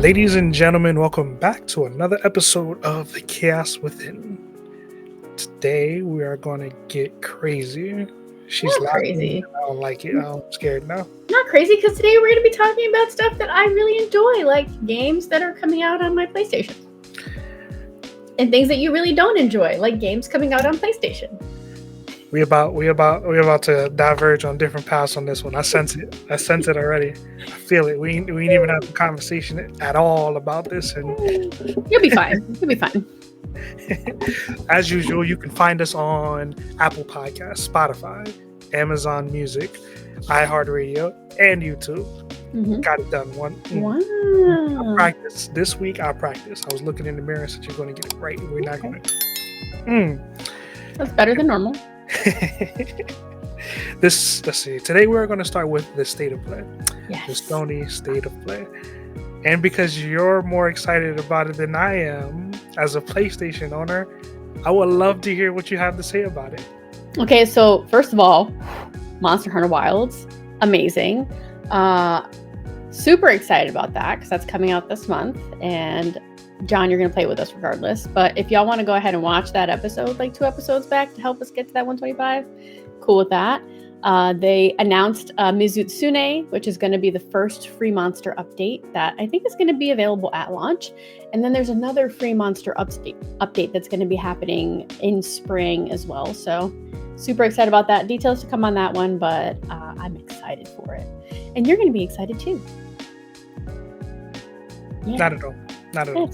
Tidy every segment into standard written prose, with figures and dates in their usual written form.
Ladies and gentlemen, welcome back to another episode of The Chaos Within. Today we are going to get crazy. She's Not laughing. crazy. I don't like it. I'm scared now. Not crazy, because today we're going to be talking about stuff that I really enjoy, like games that are coming out on my PlayStation. And things that you really don't enjoy, like games coming out on PlayStation. We about to diverge on different paths on this one. I sense it already. I feel it. We ain't even have a conversation at all about this. And You'll be fine. You'll be fine. as usual, you can find us on Apple Podcasts, Spotify, Amazon Music, iHeartRadio, and YouTube. Mm-hmm. Got it done. Wow. I practiced this week. I was looking in the mirror and said, "You're going to get it right. We're not going to." That's better than normal. Let's see. Today we're going to start with the state of play. Yes. The Sony State of Play. And because you're more excited about it than I am as a PlayStation owner, I would love to hear what you have to say about it. Okay, so first of all, Monster Hunter Wilds, amazing. Super excited about that because that's coming out this month. And John, you're going to play with us regardless. But if y'all want to go ahead and watch that episode, like 2 episodes back, to help us get to that 125, cool with that. They announced Mizutsune, which is going to be the first free monster update that I think is going to be available at launch. And then there's another free monster update that's going to be happening in spring as well. So super excited about that. Details to come on that one, but I'm excited for it. And you're going to be excited too. Yeah. Not at all. Not at all.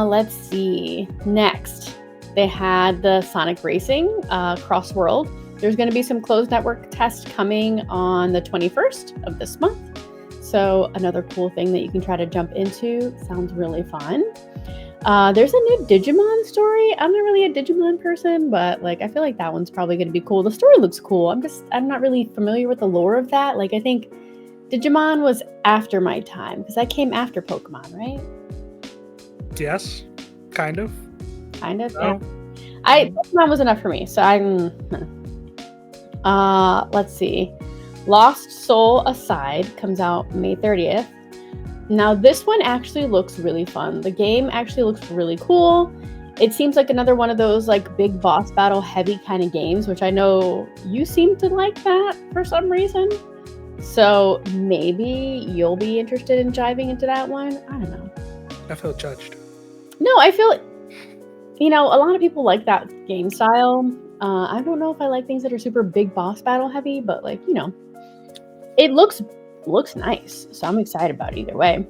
Let's see. Next, they had the Sonic Racing Cross World. There's going to be some closed network tests coming on the 21st of this month. So another cool thing that you can try to jump into. Sounds really fun. There's a new Digimon story. I'm not really a Digimon person, but like I feel like that one's probably going to be cool. The story looks cool. I'm not really familiar with the lore of that. Like I think Digimon was after my time because I came after Pokemon, right? Yes, kind of. Kind of. No. Yeah. Pokemon was enough for me, so let's see. Lost Soul Aside comes out May 30th. Now this one actually looks really fun. The game actually looks really cool. It seems like another one of those like big boss battle heavy kind of games, which I know you seem to like that for some reason. So maybe you'll be interested in diving into that one. I don't know. I feel judged. No, I feel, a lot of people like that game style. I don't know if I like things that are super big boss battle heavy, but like, it looks nice. So I'm excited about it either way.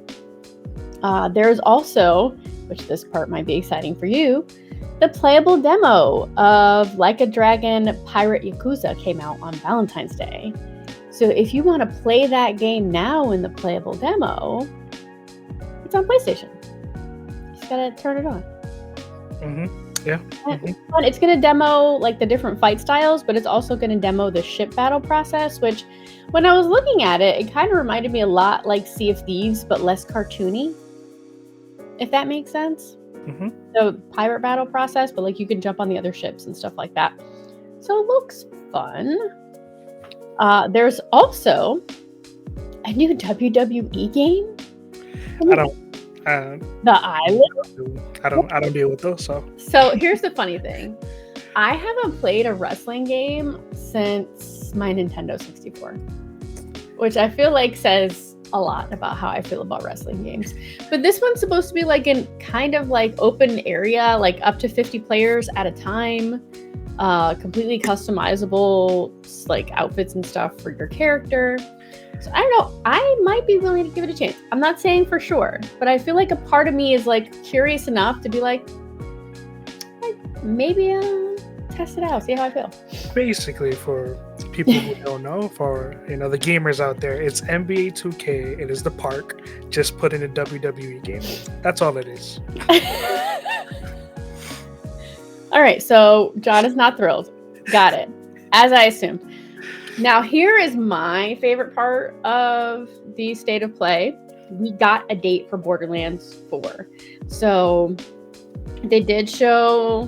There's also, which this part might be exciting for you, the playable demo of Like a Dragon Pirate Yakuza came out on Valentine's Day. So if you want to play that game now in the playable demo, it's on PlayStation. You just gotta turn it on. Mm-hmm. Yeah. Mm-hmm. It's gonna demo like the different fight styles, but it's also gonna demo the ship battle process, which when I was looking at it, it kind of reminded me a lot like Sea of Thieves, but less cartoony. If that makes sense. Mm-hmm. So pirate battle process, but like you can jump on the other ships and stuff like that. So it looks fun. There's also a new WWE game. The Island. I don't deal with those. So here's the funny thing. I haven't played a wrestling game since my Nintendo 64, which I feel like says a lot about how I feel about wrestling games. But this one's supposed to be like in kind of like open area, like up to 50 players at a time. Completely customizable like outfits and stuff for your character. So I don't know, I might be willing to give it a chance. I'm not saying for sure, but I feel like a part of me is like curious enough to be like maybe I'll test it out, see how I feel. Basically, for people who don't know, for the gamers out there, it's NBA 2K. It is the park. Just put in a WWE game. That's all it is. All right, so John is not thrilled. Got it. As I assumed. Now, here is my favorite part of the State of Play. We got a date for Borderlands 4. So they did show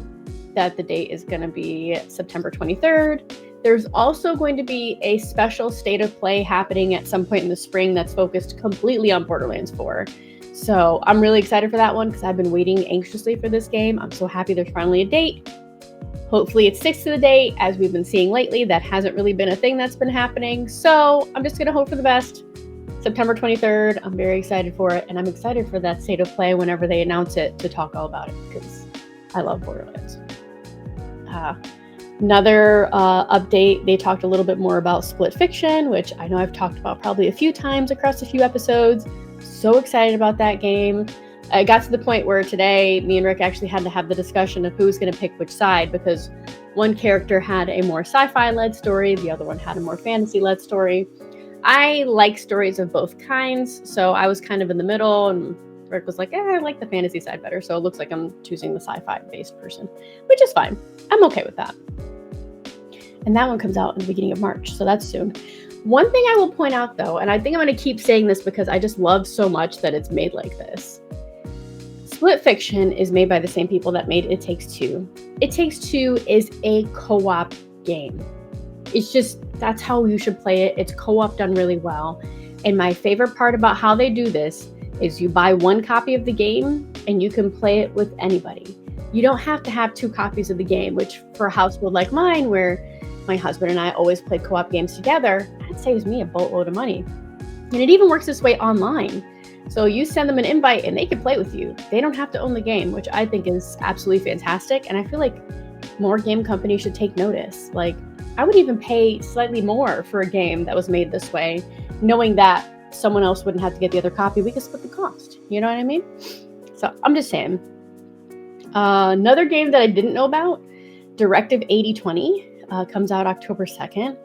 that the date is going to be September 23rd. There's also going to be a special state of play happening at some point in the spring that's focused completely on Borderlands 4. So I'm really excited for that one because I've been waiting anxiously for this game. I'm so happy there's finally a date. Hopefully it sticks to the date, as we've been seeing lately. That hasn't really been a thing that's been happening. So I'm just going to hope for the best. September 23rd, I'm very excited for it. And I'm excited for that state of play whenever they announce it to talk all about it because I love Borderlands. Another update, they talked a little bit more about Split Fiction, which I know I've talked about probably a few times across a few episodes. So excited about that game. I got to the point where today, me and Rick actually had to have the discussion of who's going to pick which side, because one character had a more sci-fi-led story, the other one had a more fantasy-led story. I like stories of both kinds, so I was kind of in the middle, and Rick was like, I like the fantasy side better, so it looks like I'm choosing the sci-fi-based person, which is fine. I'm okay with that. And that one comes out in the beginning of March, so that's soon. One thing I will point out, though, and I think I'm going to keep saying this because I just love so much that it's made like this. Split Fiction is made by the same people that made It Takes Two. It Takes Two is a co-op game. It's just, that's how you should play it. It's co-op done really well. And my favorite part about how they do this is you buy one copy of the game and you can play it with anybody. You don't have to have two copies of the game, which for a household like mine, where my husband and I always play co-op games together, that saves me a boatload of money. And it even works this way online. So you send them an invite and they can play with you. They don't have to own the game, which I think is absolutely fantastic. And I feel like more game companies should take notice. Like, I would even pay slightly more for a game that was made this way, knowing that someone else wouldn't have to get the other copy. We could split the cost. You know what I mean? So I'm just saying. Another game that I didn't know about, Directive 8020, comes out October 2nd.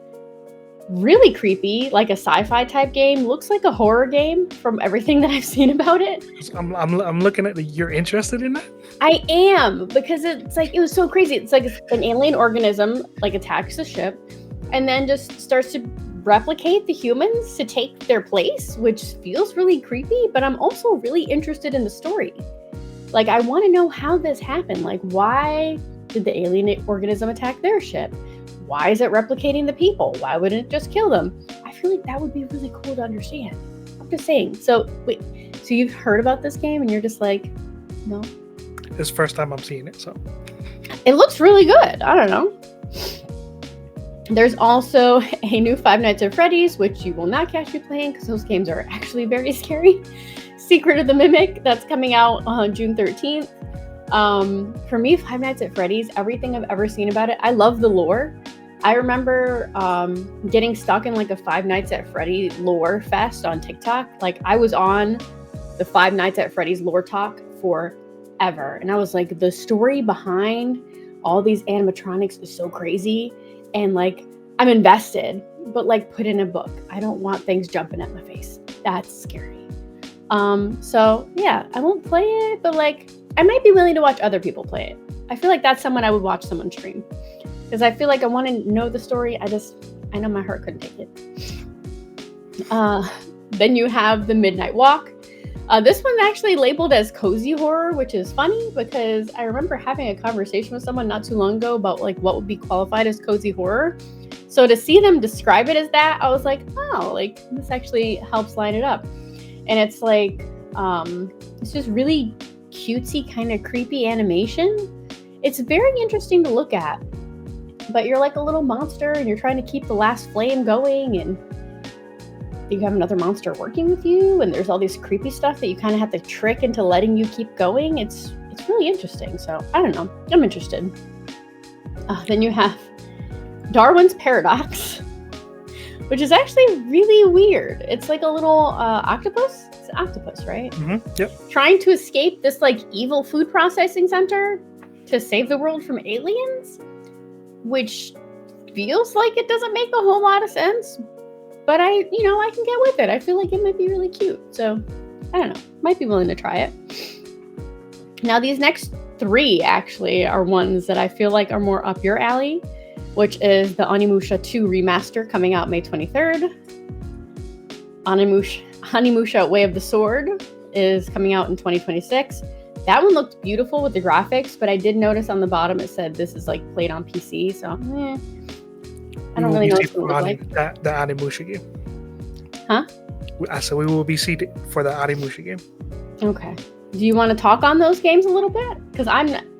Really creepy, like a sci-fi type game. Looks like a horror game from everything that I've seen about it. I'm looking at you're interested in that? I am, because it's like, it was so crazy. It's like an alien organism like attacks the ship and then just starts to replicate the humans to take their place, which feels really creepy, but I'm also really interested in the story. Like, I want to know how this happened. Like, why did the alien organism attack their ship? Why is it replicating the people? Why wouldn't it just kill them? I feel like that would be really cool to understand. I'm just saying. So, wait, so you've heard about this game and you're just like, no? It's the first time I'm seeing it, so. It looks really good. I don't know. There's also a new Five Nights at Freddy's, which you will not catch me playing because those games are actually very scary. Secret of the Mimic, that's coming out on June 13th. For me, Five Nights at Freddy's, everything I've ever seen about it, I love the lore. I remember getting stuck in like a Five Nights at Freddy lore fest on TikTok. Like, I was on the Five Nights at Freddy's lore talk forever. And I was like, the story behind all these animatronics is so crazy. And like, I'm invested, but like, put in a book. I don't want things jumping at my face. That's scary. So yeah, I won't play it, but like, I might be willing to watch other people play it. I feel like that's someone I would watch someone stream. Because I feel like I want to know the story. I know my heart couldn't take it. Then you have The Midnight Walk. This one's actually labeled as cozy horror, which is funny because I remember having a conversation with someone not too long ago about like what would be qualified as cozy horror. So to see them describe it as that, I was like, oh, like this actually helps line it up. And it's like, it's just really cutesy, kind of creepy animation. It's very interesting to look at. But you're like a little monster and you're trying to keep the last flame going, and you have another monster working with you, and there's all these creepy stuff that you kind of have to trick into letting you keep going. It's really interesting. So I don't know. I'm interested. Then you have Darwin's Paradox, which is actually really weird. It's like a little octopus. It's an octopus, right? Mm-hmm. Yep. Trying to escape this like evil food processing center to save the world from aliens, which feels like it doesn't make a whole lot of sense, but I can get with it. I feel like it might be really cute. So I don't know, might be willing to try it. Now these next three actually are ones that I feel like are more up your alley, which is the Onimusha 2 remaster coming out May 23rd. Onimusha Way of the Sword is coming out in 2026. That one looked beautiful with the graphics, but I did notice on the bottom it said this is like played on PC, so I don't really know what it's going to look like. The Animusha game. Huh? I said we will be seated for the Animusha game. Okay. Do you want to talk on those games a little bit? Because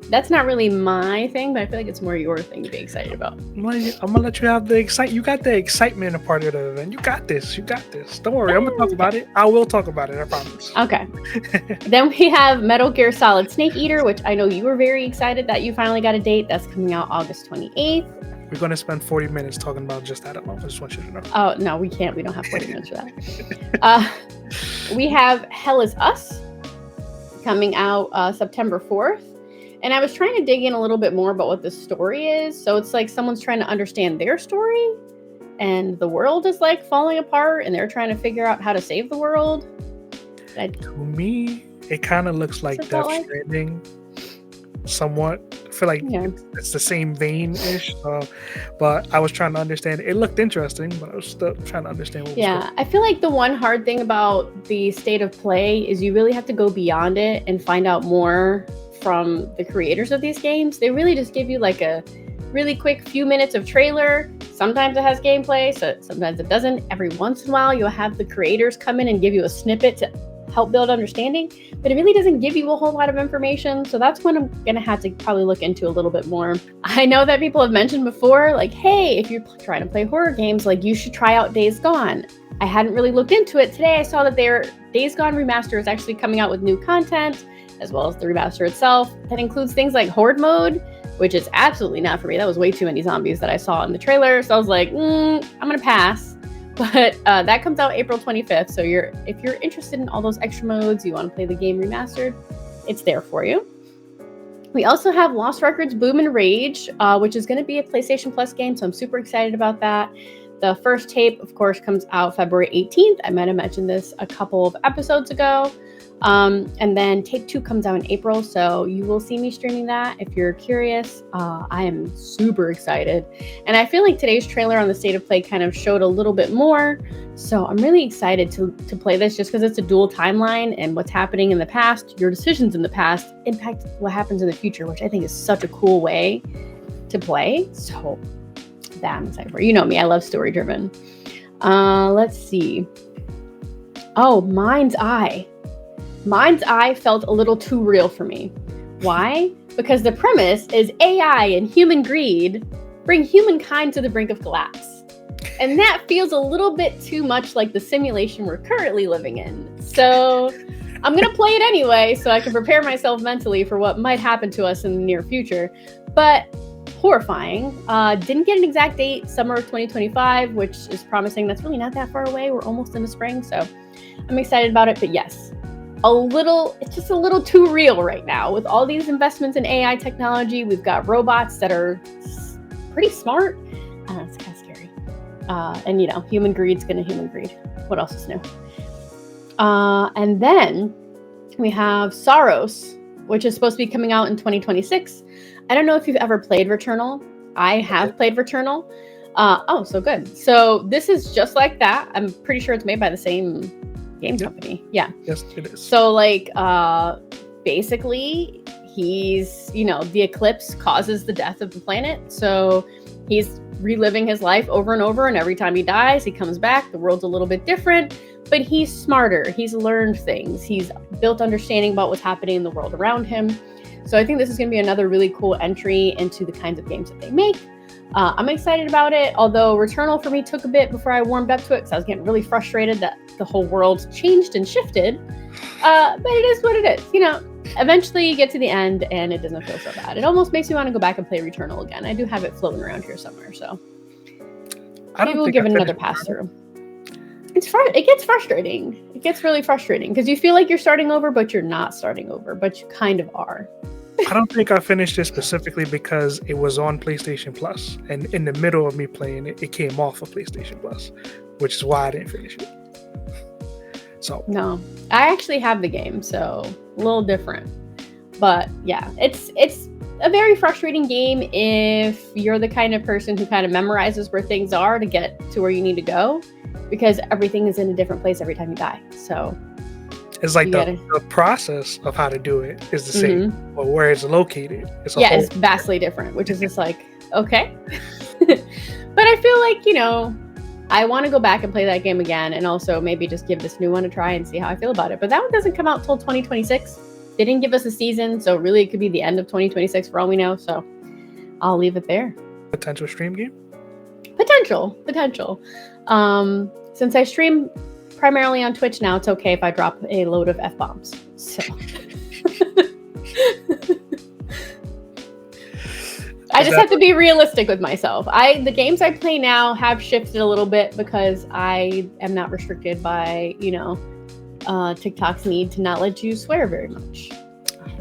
that's not really my thing, but I feel like it's more your thing to be excited about. I'm gonna let you have the excitement. You got the excitement part of the event. You got this. Don't worry. I'm gonna talk about it. I will talk about it. I promise. Okay. Then we have Metal Gear Solid Snake Eater, which I know you were very excited that you finally got a date. That's coming out August 28th. We're gonna spend 40 minutes talking about just that alone. I just want you to know. Oh no, we can't. We don't have 40 minutes for that. We have Hell Is Us coming out September 4th. And I was trying to dig in a little bit more about what the story is. So it's like someone's trying to understand their story and the world is like falling apart and they're trying to figure out how to save the world. To me, it kind of looks like Death Stranding somewhat. I feel like it's the same vein-ish. But I was trying to understand. It looked interesting, but I was still trying to understand what was going on. I feel like the one hard thing about the state of play is you really have to go beyond it and find out more from the creators of these games. They really just give you like a really quick few minutes of trailer. Sometimes it has gameplay, so sometimes it doesn't. Every once in a while, you'll have the creators come in and give you a snippet to help build understanding, but it really doesn't give you a whole lot of information. So that's what I'm gonna have to probably look into a little bit more. I know that people have mentioned before, like, hey, if you're trying to play horror games, like you should try out Days Gone. I hadn't really looked into it. Today I saw that their Days Gone remaster is actually coming out with new content, as well as the remaster itself. That includes things like Horde mode, which is absolutely not for me. That was way too many zombies that I saw in the trailer. So I was like, I'm gonna pass. But that comes out April 25th. So if you're interested in all those extra modes, you want to play the game remastered, it's there for you. We also have Lost Records Boom and Rage, which is going to be a PlayStation Plus game. So I'm super excited about that. The first tape, of course, comes out February 18th. I might have mentioned this a couple of episodes ago. And then tape 2 comes out in April, so you will see me streaming that if you're curious. I am super excited, and I feel like today's trailer on the State of Play kind of showed a little bit more, so I'm really excited to play this just because it's a dual timeline, and what's happening in the past, your decisions in the past impact what happens in the future, which I think is such a cool way to play. So that I'm excited for. You know me, I love story driven. Let's see. Oh, Mind's Eye. Mind's Eye felt a little too real for me. Why? Because the premise is AI and human greed bring humankind to the brink of collapse. And that feels a little bit too much like the simulation we're currently living in. So I'm going to play it anyway so I can prepare myself mentally for what might happen to us in the near future. But horrifying. Didn't get an exact date, summer of 2025, which is promising. That's really not that far away. We're almost in the spring, so I'm excited about it. But yes, it's just a little too real right now. With all these investments in AI technology, we've got robots that are pretty smart. It's kind of scary. And human greed's gonna human greed. What else is new? And then we have Saros, which is supposed to be coming out in 2026. I don't know if you've ever played Returnal. I have played Returnal. So good. So this is just like that. I'm pretty sure it's made by the same game company. Yeah. Yes, it is. So basically he's, the eclipse causes the death of the planet. So he's reliving his life over and over. And every time he dies, he comes back. The world's a little bit different, but he's smarter. He's learned things. He's built understanding about what's happening in the world around him. So I think this is going to be another really cool entry into the kinds of games that they make. I'm excited about it, although Returnal for me took a bit before I warmed up to it because I was getting really frustrated that the whole world changed and shifted. But it is what it is. Eventually you get to the end and it doesn't feel so bad. It almost makes me want to go back and play Returnal again. I do have it floating around here somewhere, so maybe we'll give it another pass through. It gets frustrating. It gets really frustrating because you feel like you're starting over, but you're not starting over, but you kind of are. I don't think I finished it specifically because it was on PlayStation Plus, and in the middle of me playing it, it came off of PlayStation Plus, which is why I didn't finish it. So no, I actually have the game, so a little different. But yeah, it's a very frustrating game if you're the kind of person who kind of memorizes where things are to get to where you need to go, because everything is in a different place every time you die. So it's like the process of how to do it is the same, but where it's located, it's vastly different, which is just like, okay. But I feel like, I want to go back and play that game again, and also maybe just give this new one a try and see how I feel about it. But that one doesn't come out till 2026. They didn't give us a season, so really it could be the end of 2026 for all we know. So I'll leave it there. Potential stream game? Potential. Since I stream primarily on Twitch now, it's okay if I drop a load of F-bombs. So I just have to be realistic with myself. The games I play now have shifted a little bit because I am not restricted by, TikTok's need to not let you swear very much.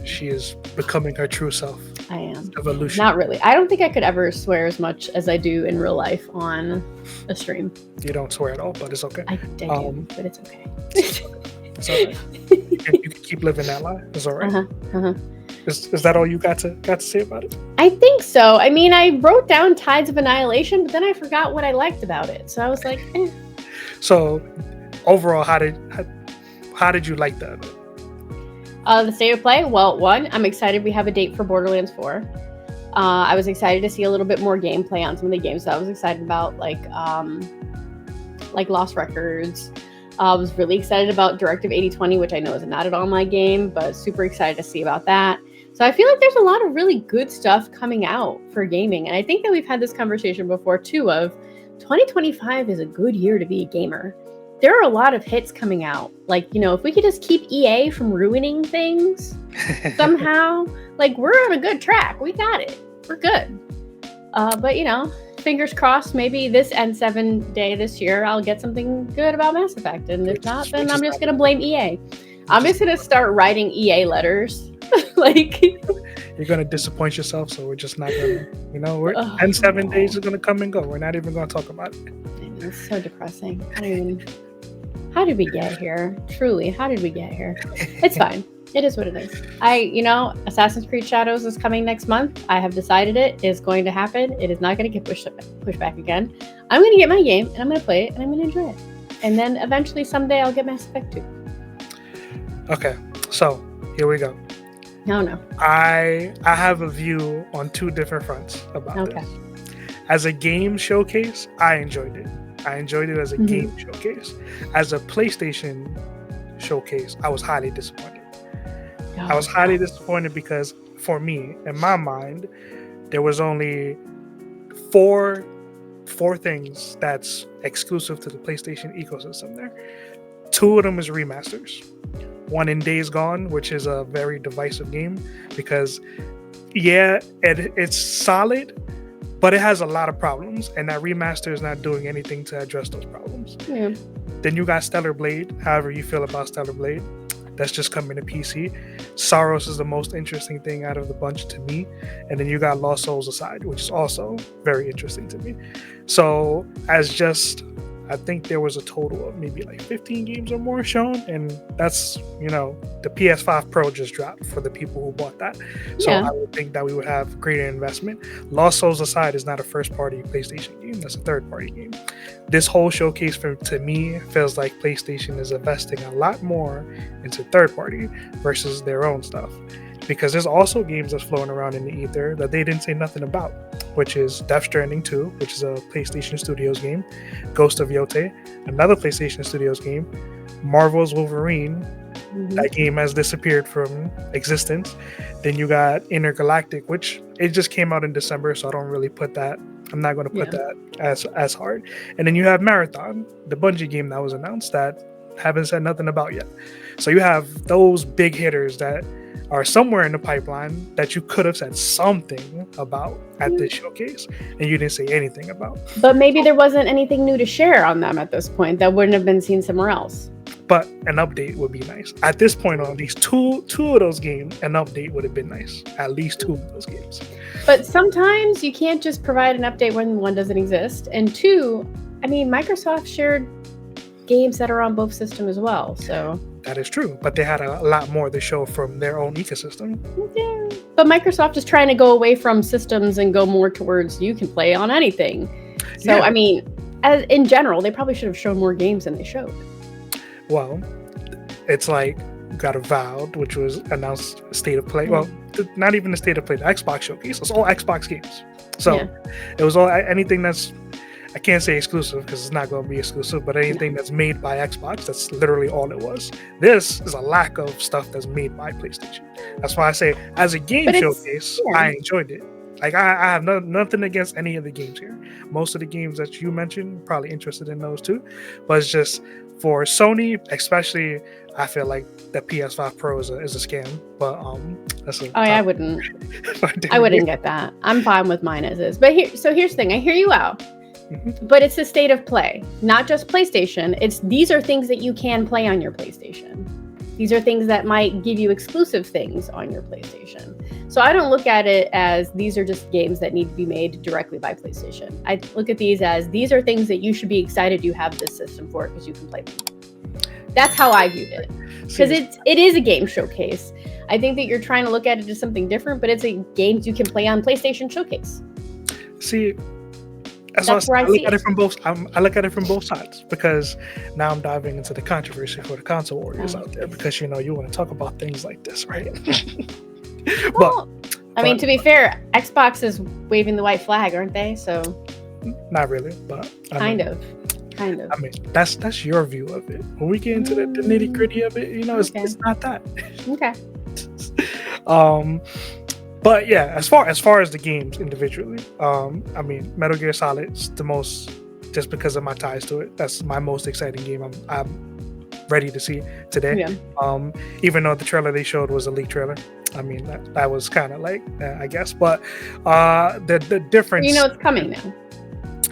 She is becoming her true self. I am. Evolution. Not really. I don't think I could ever swear as much as I do in real life on a stream. You don't swear at all, but it's okay. I do, but it's okay. It's all right. You can keep living that lie. It's all right. Is that all you got to say about it? I think so. I mean, I wrote down Tides of Annihilation, but then I forgot what I liked about it. So I was like, eh. So overall, how did you like that? The state of play? Well, one, I'm excited we have a date for Borderlands 4. I was excited to see a little bit more gameplay on some of the games that I was excited about, like Lost Records. I was really excited about Directive 8020, which I know is not at all my game, but super excited to see about that. So I feel like there's a lot of really good stuff coming out for gaming. And I think that we've had this conversation before too of 2025 is a good year to be a gamer. There are a lot of hits coming out. Like, if we could just keep EA from ruining things somehow, like we're on a good track. We got it. We're good. But, fingers crossed, maybe this N7 day this year, I'll get something good about Mass Effect. And if not, then I'm just going to blame EA. I'm just going to start writing EA letters. You're going to disappoint yourself. So we're just not going to, N7 days are going to come and go. We're not even going to talk about it. It's so depressing. How did we get here? Truly, how did we get here? It's fine. It is what it is. Assassin's Creed Shadows is coming next month. I have decided it is going to happen. It is not going to get pushed back again. I'm going to get my game, and I'm going to play it, and I'm going to enjoy it. And then eventually, someday, I'll get Mass Effect 2. Okay, so here we go. No. I have a view on two different fronts about this. As a game showcase, I enjoyed it. I enjoyed it as a game showcase. As a PlayStation showcase, I was highly disappointed. I was highly disappointed because, for me, in my mind, there was only four things that's exclusive to the PlayStation ecosystem there. Two of them is remasters. One in Days Gone, which is a very divisive game because, it's solid, but it has a lot of problems, and that remaster is not doing anything to address those problems. Yeah. Then you got Stellar Blade, however you feel about Stellar Blade. That's just coming to PC. Saros is the most interesting thing out of the bunch to me. And then you got Lost Souls Aside, which is also very interesting to me. So I think there was a total of maybe like 15 games or more shown. And that's, the PS5 Pro just dropped for the people who bought that. So I would think that we would have greater investment. Lost Souls Aside is not a first-party PlayStation game. That's a third-party game. This whole showcase to me feels like PlayStation is investing a lot more into third-party versus their own stuff. Because there's also games that's flowing around in the ether that they didn't say nothing about, which is Death Stranding 2, which is a PlayStation Studios game, Ghost of Yote, another PlayStation Studios game, Marvel's Wolverine, that game has disappeared from existence. Then you got Intergalactic, which it just came out in December, so I don't really put that, I'm not going to put that as hard. And then you have Marathon, the Bungie game that was announced that haven't said nothing about yet. So you have those big hitters that are somewhere in the pipeline that you could have said something about at this showcase, and you didn't say anything about. But maybe there wasn't anything new to share on them at this point that wouldn't have been seen somewhere else. But an update would be nice. At this point on these two of those games, an update would have been nice. At least two of those games. But sometimes you can't just provide an update when one doesn't exist. And two, Microsoft shared games that are on both systems as well, so... That is true, but they had a lot more to show from their own ecosystem. Yeah. But Microsoft is trying to go away from systems and go more towards you can play on anything. So, in general, they probably should have shown more games than they showed. Well, it's like you got Avowed, which was announced State of Play. Well, not even the State of Play, the Xbox showcase. It's all Xbox games. So it was all anything that's I can't say exclusive because it's not going to be exclusive, but anything that's made by Xbox, that's literally all it was. This is a lack of stuff that's made by PlayStation. That's why I say, as a game showcase, I enjoyed it. Like, I have nothing against any of the games here. Most of the games that you mentioned, probably interested in those too. But it's just, for Sony, especially, I feel like the PS5 Pro is a scam. But that's a I wouldn't get that. I'm fine with mine as is. But here's the thing. I hear you out. Mm-hmm. But it's the state of play, not just PlayStation. These are things that you can play on your PlayStation. These are things that might give you exclusive things on your PlayStation. So I don't look at it as these are just games that need to be made directly by PlayStation. I look at these as these are things that you should be excited you have this system for because you can play them. That's how I viewed it. Because it is a game showcase. I think that you're trying to look at it as something different, but it's a games you can play on PlayStation Showcase. See, that's where I look at it from both. I look at it from both sides, because now I'm diving into the controversy for the console warriors out there, because you want to talk about things like this, right? Well, I mean, to be fair, Xbox is waving the white flag, aren't they? So not really, but kind of. I mean, that's your view of it. When we get into the nitty gritty of it, it's not that. Okay. But yeah, as far as the games individually, I mean, Metal Gear Solid's the most, just because of my ties to it. That's my most exciting game. I'm ready to see today. Yeah. Even though the trailer they showed was a leak trailer. I mean, that was kind of like, I guess. But the difference, it's coming now.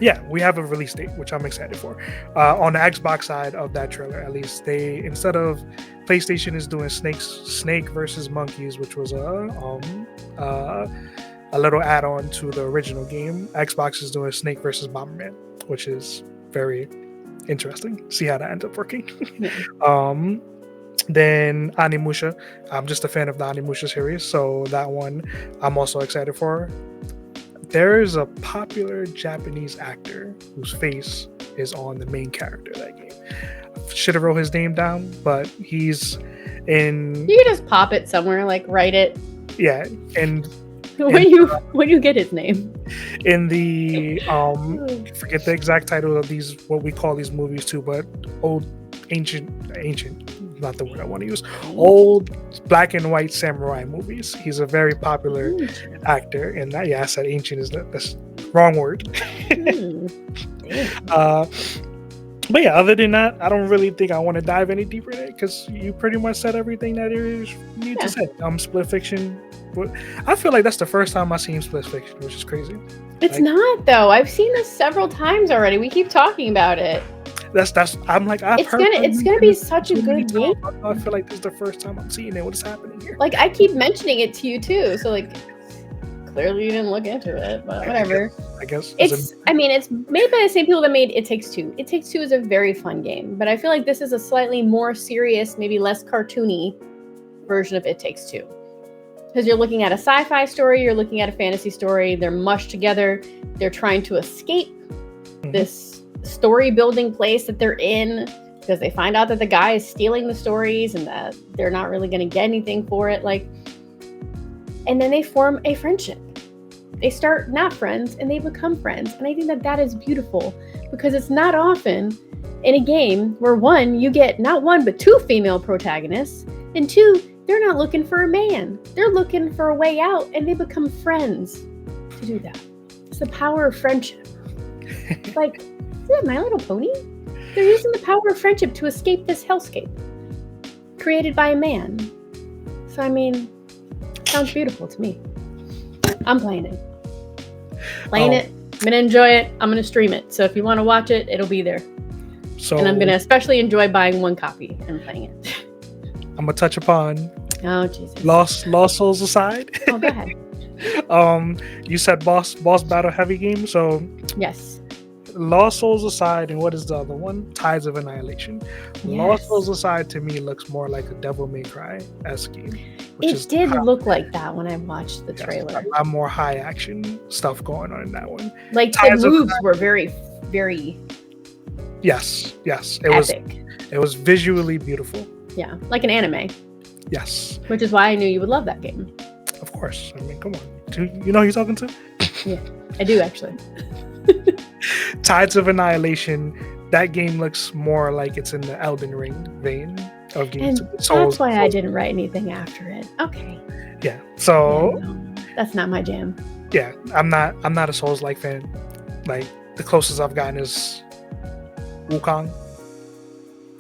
Yeah, we have a release date, which I'm excited for. On the Xbox side of that trailer, at least, they, instead of PlayStation is doing Snake versus Monkeys, which was a little add-on to the original game. Xbox is doing Snake versus Bomberman, which is very interesting. See how that ends up working. Yeah. Then Animusha. I'm just a fan of the Animusha series, so that one I'm also excited for. There's a popular Japanese actor whose face is on the main character of that game. Should have wrote his name down, but he's in. You can just pop it somewhere, like write it. Yeah, and when you get his name in the forget the exact title of these, what we call these movies too, but ancient, not the word I want to use, old black and white samurai movies. He's a very popular actor in that. Yeah, I said ancient is the wrong word. But yeah, other than that, I don't really think I want to dive any deeper in it, because you pretty much said everything that there is need to say. Split Fiction, but I feel like that's the first time I've seen Split Fiction, which is crazy. It's not though. I've seen this several times already. We keep talking about it. That's I'm like, it's gonna be such a good game. I feel like this is the first time I'm seeing it. What is happening here? Like, I keep mentioning it to you too, so like clearly you didn't look into it, but whatever. I guess it's made by the same people that made It Takes Two. It Takes Two is a very fun game, but I feel like this is a slightly more serious, maybe less cartoony version of It Takes Two. Because you're looking at a sci-fi story, you're looking at a fantasy story, they're mushed together, they're trying to escape this story building place that they're in, because they find out that the guy is stealing the stories and that they're not really going to get anything for it. And then they form a friendship. They start not friends and they become friends. And I think that is beautiful, because it's not often in a game where one, you get not one, but two female protagonists, and two, they're not looking for a man. They're looking for a way out, and they become friends to do that. It's the power of friendship. Like, is that My Little Pony? They're using the power of friendship to escape this hellscape created by a man. So, I mean, sounds beautiful to me. I'm playing it. I'm going to enjoy it. I'm going to stream it. So if you want to watch it, it'll be there. So, and I'm going to especially enjoy buying one copy and playing it. I'm going to touch upon Jesus. Lost Souls aside. Oh, go ahead. You said boss battle heavy game, so yes. Lost Souls aside, and what is the other one? Tides of Annihilation. Yes. Lost Souls aside, to me, looks more like a Devil May Cry-esque game. It did look like that when I watched the trailer. A lot more high action stuff going on in that one. Like, the moves were very, very yes. epic. It was visually beautiful. Yeah, like an anime. Yes. Which is why I knew you would love that game. Of course. I mean, come on. You know who you're talking to? Yeah, I do actually. Tides of Annihilation, that game looks more like it's in the Elden Ring vein of games. And that's why I didn't write anything after it. Okay. Yeah. So no, that's not my jam. Yeah, I'm not a Souls-like fan. Like, the closest I've gotten is Wukong.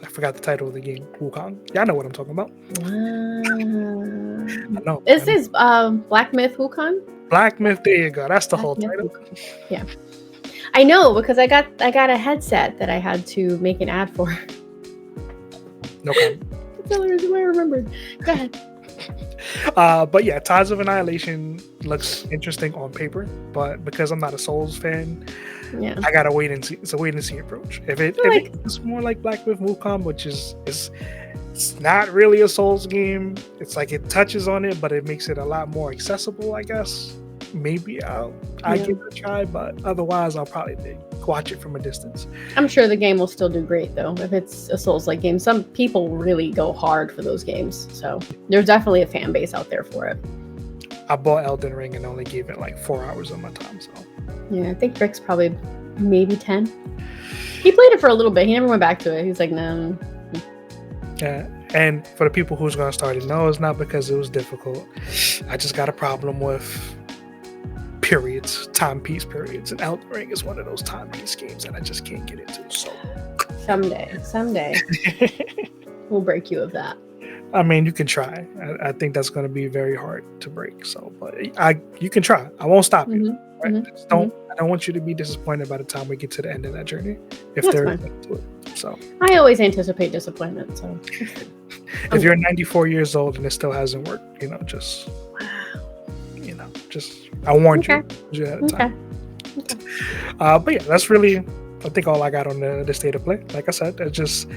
I forgot the title of the game. Wukong. Yeah, I know what I'm talking about. I know. This is Black Myth Wukong? Black Myth, there you go. That's the whole title. Yeah. I know, because I got a headset that I had to make an ad for. No problem. That's the only reason why I remembered. Go ahead. But yeah, Tides of Annihilation looks interesting on paper, but because I'm not a Souls fan, yeah, I gotta wait and see. It's a wait and see approach. If it's more like Black Myth Wukong, which is it's not really a Souls game. It's like it touches on it, but it makes it a lot more accessible, I guess. Maybe I'll give it a try, but otherwise I'll probably watch it from a distance. I'm sure the game will still do great though if it's a Souls-like game. Some people really go hard for those games, so there's definitely a fan base out there for it. I bought Elden Ring and only gave it like 4 hours of my time. So yeah, I think Rick's probably maybe 10. He played it for a little bit. He never went back to it. He's like, no. Yeah, and for the people who's gonna start it, no, it's not because it was difficult. I just got a problem with timepiece periods, and Elden Ring is one of those timepiece games that I just can't get into. So someday we'll break you of that. I mean, you can try. I think that's going to be very hard to break. So, but you can try. I won't stop you. Right? I don't want you to be disappointed by the time we get to the end of that journey. If they're into it. So I always anticipate disappointment. So if you're 94 years old and it still hasn't worked, just I warned you at a time. Okay. But yeah, that's really, I think, all I got on the State of Play. Like I said, it's just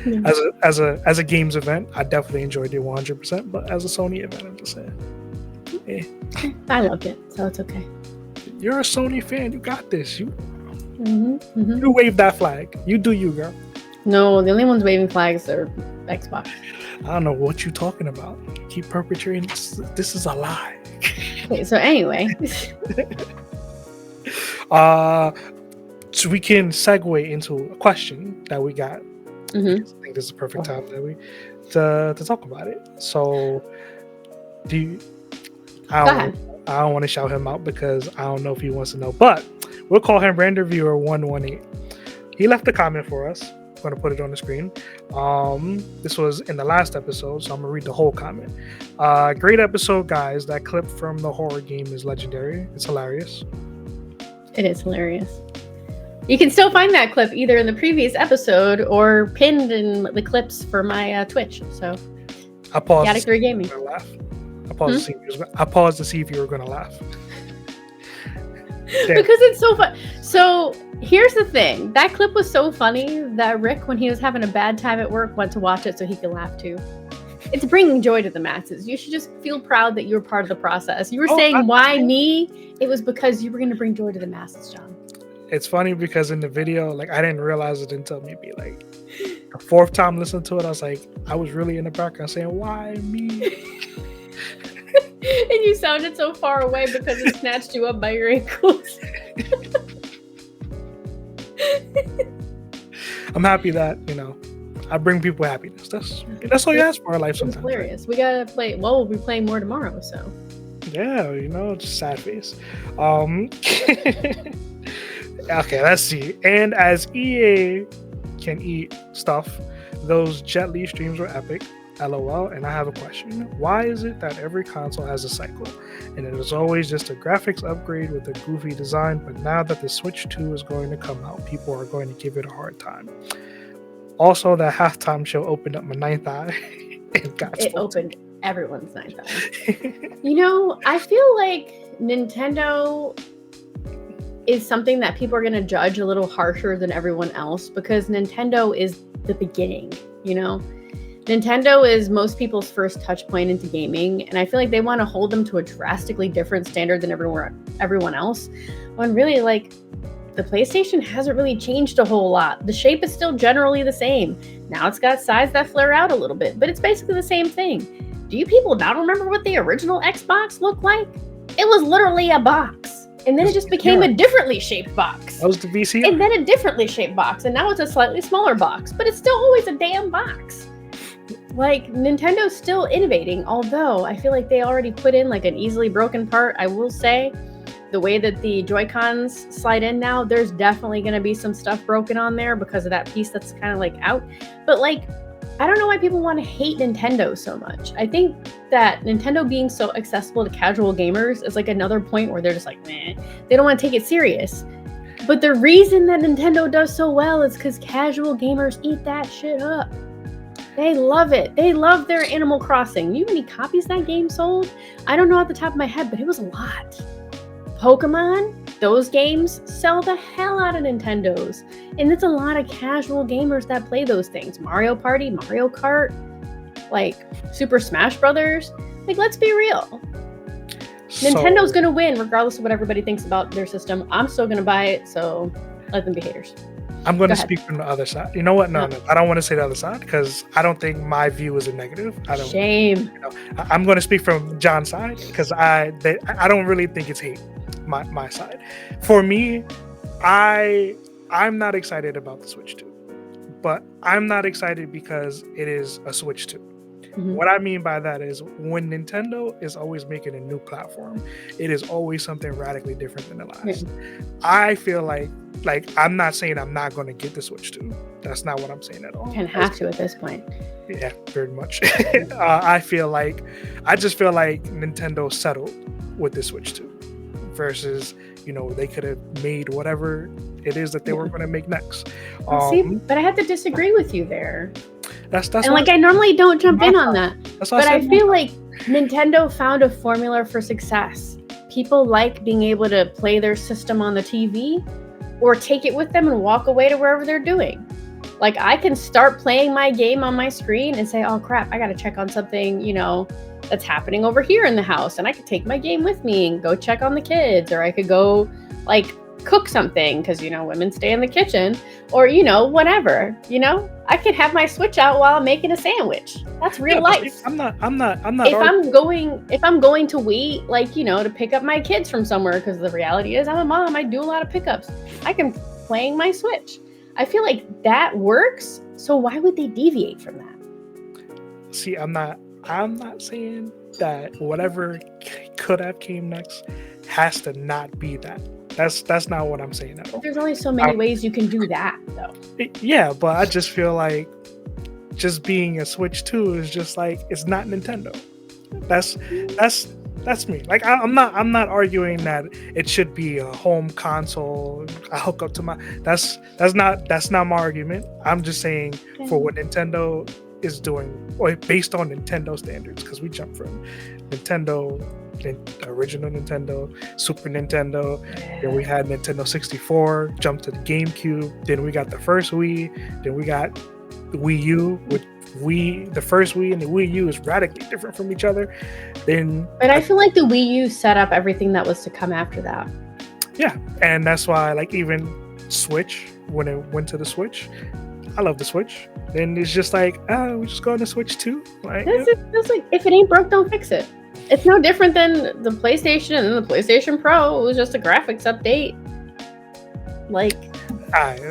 as a games event, I definitely enjoyed it 100%. But as a Sony event, I'm just saying, I loved it, so it's okay. You're a Sony fan. You got this. You wave that flag. You do you, girl. No, the only ones waving flags are Xbox. I don't know what you're talking about. You keep perpetrating this. This is a lie. Okay, so anyway. So we can segue into a question that we got. I think this is the perfect time to talk about it. So, I don't want to shout him out because I don't know if he wants to know, but we'll call him Random Viewer 118. He left a comment for us. I'm going to put it on the screen. This was in the last episode, so I'm going to read the whole comment. Great episode, guys. That clip from the horror game is legendary. It's hilarious. It is hilarious. You can still find that clip either in the previous episode or pinned in the clips for my Twitch. So, I paused. Attic 3 Gaming. I paused to see if you were going to laugh. Because it's so fun. So here's the thing. That clip was so funny that Rick, when he was having a bad time at work, went to watch it so he could laugh too. It's bringing joy to the masses. You should just feel proud that you were part of the process. You were saying, why me? It was because you were going to bring joy to the masses, John. It's funny because in the video, I didn't realize it until maybe the fourth time listening to it. I was like, I was really in the background saying, why me? And you sounded so far away because it snatched you up by your ankles. I'm happy that, I bring people happiness. That's all you ask for in life sometimes. It's hilarious. Right? We gotta play. Well, we'll be playing more tomorrow, so. Yeah, just sad face. Okay, let's see. And as EA can eat stuff, those Jet Li streams were epic. LOL. And I have a question. Why is it that every console has a cycle? And it is always just a graphics upgrade with a goofy design, but now that the Switch 2 is going to come out, people are going to give it a hard time. Also, that halftime show opened up my ninth eye. It opened everyone's ninth eye. I feel like Nintendo is something that people are going to judge a little harsher than everyone else because Nintendo is the beginning, Nintendo is most people's first touch point into gaming, and I feel like they want to hold them to a drastically different standard than everyone else. When really, the PlayStation hasn't really changed a whole lot. The shape is still generally the same. Now it's got sides that flare out a little bit, but it's basically the same thing. Do you people not remember what the original Xbox looked like? It was literally a box. And then it just became a differently shaped box. That was the VCR. And then a differently shaped box. And now it's a slightly smaller box. But it's still always a damn box. Like, Nintendo's still innovating. Although, I feel like they already put in, like, an easily broken part. I will say, the way that the Joy-Cons slide in now, there's definitely going to be some stuff broken on there because of that piece that's kind of, like, out. But, like, I don't know why people want to hate Nintendo so much. I think that Nintendo being so accessible to casual gamers is like another point where they're just like, meh. They don't want to take it serious. But the reason that Nintendo does so well is because casual gamers eat that shit up. They love it. They love their Animal Crossing. You know how many copies that game sold? I don't know off the top of my head, but it was a lot. Pokemon, those games sell the hell out of Nintendos. And it's a lot of casual gamers that play those things. Mario Party, Mario Kart, like Super Smash Brothers. Like, let's be real. Nintendo's going to win regardless of what everybody thinks about their system. I'm still going to buy it, so let them be haters. I'm going to speak from the other side. You know what? No. I don't want to say the other side because I don't think my view is a negative. Shame. I'm going to speak from Jon's side because I don't really think it's hate. My side. For me, I'm not excited about the Switch 2, but I'm not excited because it is a Switch 2. Mm-hmm. What I mean by that is when Nintendo is always making a new platform, it is always something radically different than the last. Mm-hmm. I feel like I'm not saying I'm not going to get the Switch 2. That's not what I'm saying at all. You have to at this point. Yeah, very much. I just feel like Nintendo settled with the Switch 2. Versus, they could have made whatever it is that they were going to make next. See, but I have to disagree with you there. That's and I normally don't jump in on that, but I feel like Nintendo found a formula for success. People like being able to play their system on the TV, or take it with them and walk away to wherever they're doing. Like, I can start playing my game on my screen and say, "Oh crap, I got to check on something," that's happening over here in the house, and I could take my game with me and go check on the kids, or I could go cook something because women stay in the kitchen, or whatever. I could have my Switch out while I'm making a sandwich. That's real life. I'm not. If I'm going to wait, to pick up my kids from somewhere, because the reality is I'm a mom. I do a lot of pickups. I can playing my Switch. I feel like that works. So why would they deviate from that? See, I'm not saying that whatever could have came next has to not be that. That's not what I'm saying at all. There's only so many ways you can do that, though. Yeah, but I just feel like just being a Switch 2 is just it's not Nintendo. That's me. I'm not arguing that it should be a home console. I hook up to my. That's not my argument. I'm just saying for what Nintendo is doing, or based on Nintendo standards, because we jumped from Nintendo, original Nintendo, Super Nintendo, then we had Nintendo 64, jumped to the GameCube, then we got the first Wii, then we got the Wii U. With the first Wii and the Wii U is radically different from each other. But I feel like the Wii U set up everything that was to come after that. Yeah, and that's why even Switch, when it went to the Switch, I love the Switch. Then it's just we just go on the Switch too. It's if it ain't broke, don't fix it. It's no different than the PlayStation and the PlayStation Pro. It was just a graphics update.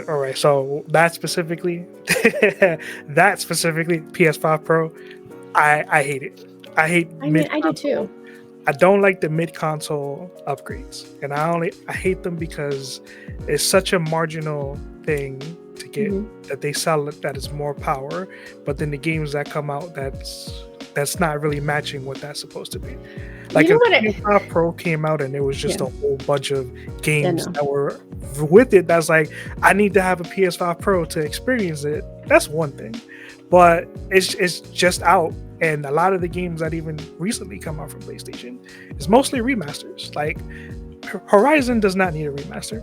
All right. So that specifically PS5 Pro, I hate it. I hate. I do too. I don't like the mid-console upgrades, and I hate them because it's such a marginal thing to get that they sell it that is more power, but then the games that come out that's not really matching what that's supposed to be. If PS5 Pro came out and there was just a whole bunch of games that were with it, that's I need to have a PS5 Pro to experience it. That's one thing, but it's just out. And a lot of the games that even recently come out from PlayStation is mostly remasters. Horizon does not need a remaster.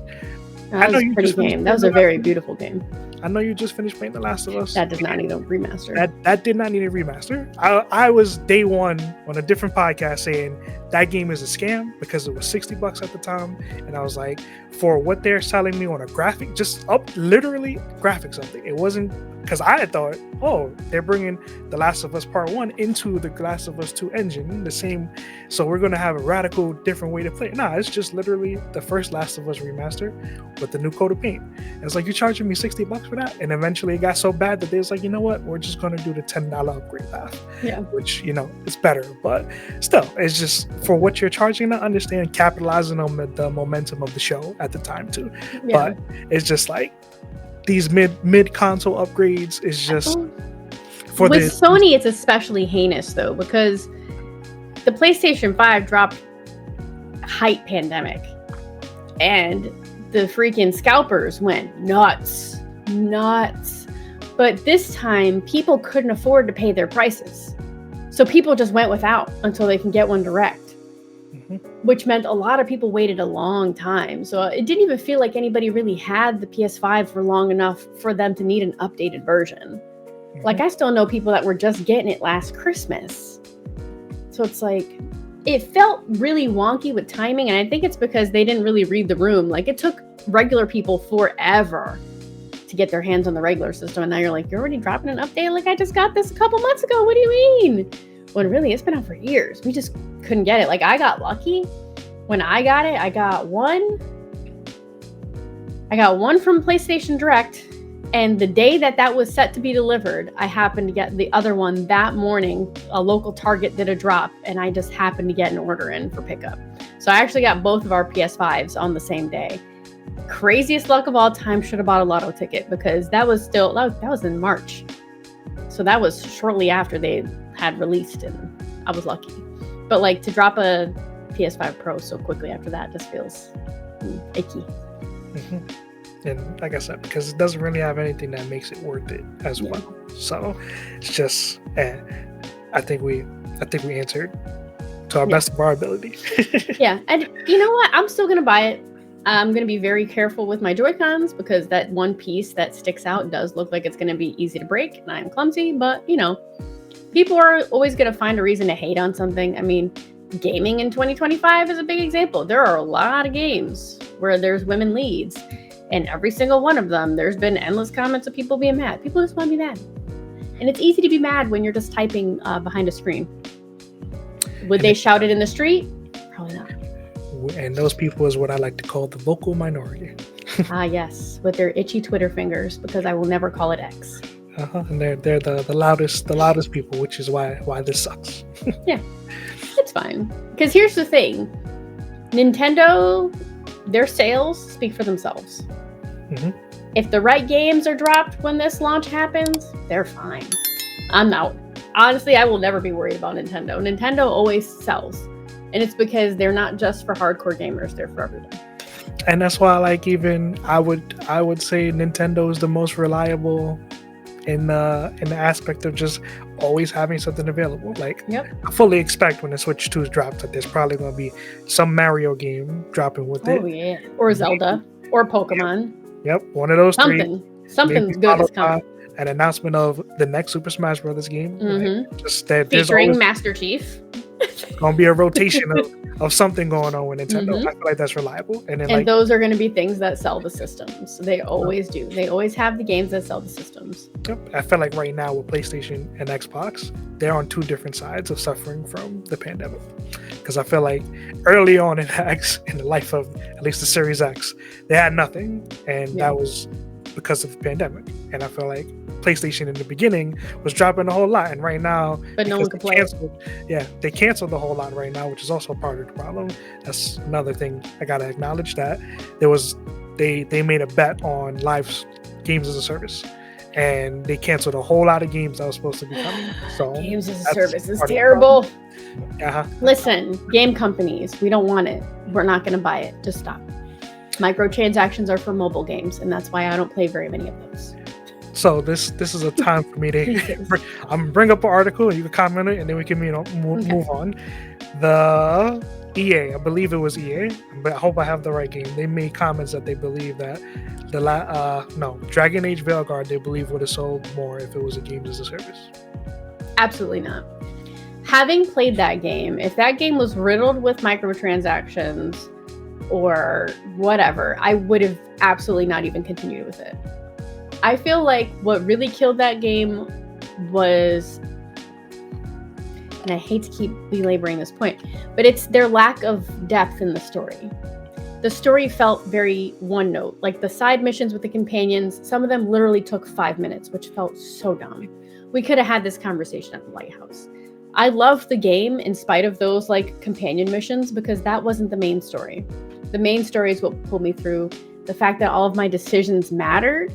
That was a pretty game. That was a very beautiful game. I know you just finished playing The Last of Us. That does not need a remaster. That did not need a remaster. I was day one on a different podcast saying that game is a scam because it was $60 at the time, and I was like, for what they're selling me on a graphic, just up literally graphics update. It wasn't because I thought, oh, they're bringing The Last of Us Part 1 into the Last of Us 2 engine, the same, so we're going to have a radical different way to play it. Nah, it's just literally the first Last of Us remaster with the new coat of paint. And it's like, you're charging me $60 for that? And eventually it got so bad that they was like, you know what, we're just going to do the $10 upgrade path. Yeah. Which, it's better, but still, it's just for what you're charging. I understand capitalizing on the momentum of the show at the time too. Yeah. But it's just like, these mid console upgrades is just for with Sony. It's especially heinous though, because the PlayStation 5 dropped height pandemic, and the freaking scalpers went nuts. But this time, people couldn't afford to pay their prices, so people just went without until they can get one direct. Which meant a lot of people waited a long time. So it didn't even feel like anybody really had the PS5 for long enough for them to need an updated version. Like, I still know people that were just getting it last Christmas. So it's like, it felt really wonky with timing. And I think it's because they didn't really read the room. Like, it took regular people forever to get their hands on the regular system. And now you're like, you're already dropping an update? Like, I just got this a couple months ago. What do you mean? When really, it's been out for years. We just couldn't get it. Like, I got lucky. When I got it, I got one from PlayStation Direct, and the day that was set to be delivered, I happened to get the other one that morning. A local Target did a drop, and I just happened to get an order in for pickup. So I actually got both of our PS5s on the same day. Craziest luck of all time. Should have bought a lotto ticket, because that was in March. So that was shortly after they had released, and I was lucky. But like, to drop a PS5 Pro so quickly after that just feels icky. And like I said, because it doesn't really have anything that makes it worth it as well. So it's just, I think we answered to our best of our ability. Yeah, and you know what? I'm still gonna buy it. I'm gonna be very careful with my Joy-Cons, because that one piece that sticks out does look like it's gonna be easy to break, and I'm clumsy. But people are always gonna find a reason to hate on something. I mean, gaming in 2025 is a big example. There are a lot of games where there's women leads, and every single one of them, there's been endless comments of people being mad. People just want to be mad. And it's easy to be mad when you're just typing behind a screen. Would they shout it in the street? Probably not. And those people is what I like to call the vocal minority. Yes, with their itchy Twitter fingers, because I will never call it X. And they're the loudest people, which is why this sucks. Yeah. It's fine. Because here's the thing. Nintendo, their sales speak for themselves. If the right games are dropped when this launch happens, they're fine. I'm out. Honestly, I will never be worried about Nintendo. Nintendo always sells. And it's because they're not just for hardcore gamers, they're for everyone. And that's why, like, even I would say Nintendo is the most reliable in the aspect of just always having something available. Like, I fully expect when the Switch 2 is dropped that there's probably going to be some Mario game dropping with it. Oh yeah, or Zelda, or Pokemon. Yep, one of those three. Something's good is coming. An announcement of the next Super Smash Brothers game. Like, just that featuring Master Chief. Gonna be a rotation of something going on with Nintendo. I feel like that's reliable. And those are going to be things that sell the systems. They always do. They always have the games that sell the systems. Yep. I feel like right now with PlayStation and Xbox, they're on two different sides of suffering from the pandemic. Because I feel like early on in the life of at least the Series X, they had nothing, and that was because of the pandemic. And I feel like PlayStation in the beginning was dropping a whole lot, and right now, but no one could play they canceled the whole lot right now, which is also part of the problem. That's another thing I gotta acknowledge, that they made a bet on live games as a service, and they canceled a whole lot of games that was supposed to be coming. So games as a service is terrible. Listen, game companies, we don't want it. We're not going to buy it. Just stop. Microtransactions are for mobile games, and that's why I don't play very many of those. So this is a time for me to I'm gonna bring up an article, and you can comment on it, and then we can move on. The EA, I believe it was EA, but I hope I have the right game. They made comments that they believe that Dragon Age Veilguard, they believe would have sold more if it was a games as a service. Absolutely not. Having played that game, if that game was riddled with microtransactions or whatever, I would have absolutely not even continued with it. I feel like what really killed that game was, and I hate to keep belaboring this point, but it's their lack of depth in the story. The story felt very one note. Like the side missions with the companions, some of them literally took 5 minutes, which felt so dumb. We could have had this conversation at the lighthouse. I loved the game in spite of those like companion missions because that wasn't the main story. The main story is what pulled me through. The fact that all of my decisions mattered,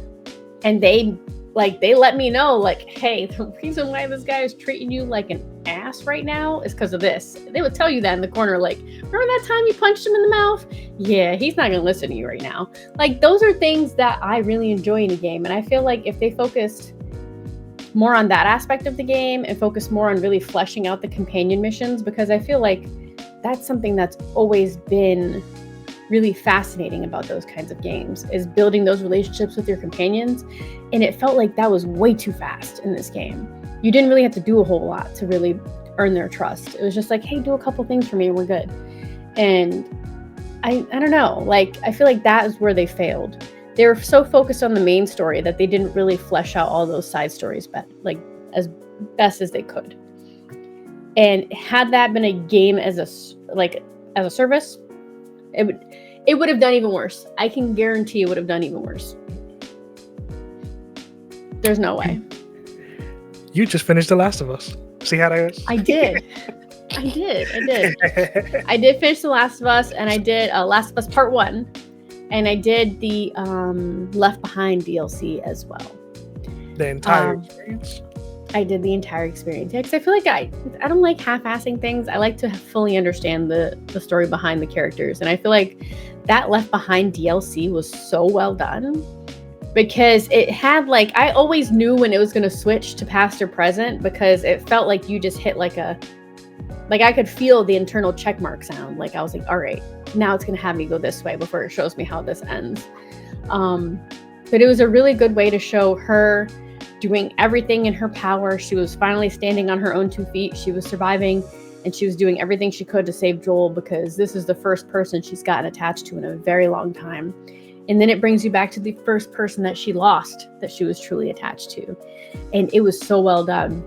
and they let me know, like, hey, the reason why this guy is treating you like an ass right now is because of this. They would tell you that in the corner, like, remember that time you punched him in the mouth? Yeah, he's not gonna listen to you right now. Like, those are things that I really enjoy in a game, and I feel like if they focused more on that aspect of the game and focus more on really fleshing out the companion missions, because I feel like that's something that's always been really fascinating about those kinds of games, is building those relationships with your companions. And it felt like that was way too fast in this game. You didn't really have to do a whole lot to really earn their trust. It was just like, hey, do a couple things for me and we're good. And I don't know, like, I feel like that is where they failed. They were so focused on the main story that they didn't really flesh out all those side stories like as best as they could. And had that been a game as a service, it would have done even worse. I can guarantee it would have done even worse. There's no way. You just finished The Last of Us. See how that is? I did. I did finish The Last of Us, and I did Last of Us Part 1. And I did the Left Behind DLC as well. The entire experience? I did the entire experience. Yeah, because I feel like I don't like half-assing things. I like to fully understand the story behind the characters. And I feel like that Left Behind DLC was so well done. Because it had, like, I always knew when it was going to switch to past or present, because it felt like you just hit like I could feel the internal checkmark sound. Like, I was like, all right, now it's going to have me go this way before it shows me how this ends. But it was a really good way to show her doing everything in her power. She was finally standing on her own 2 feet. She was surviving, and she was doing everything she could to save Joel, because this is the first person she's gotten attached to in a very long time. And then it brings you back to the first person that she lost, that she was truly attached to. And it was so well done.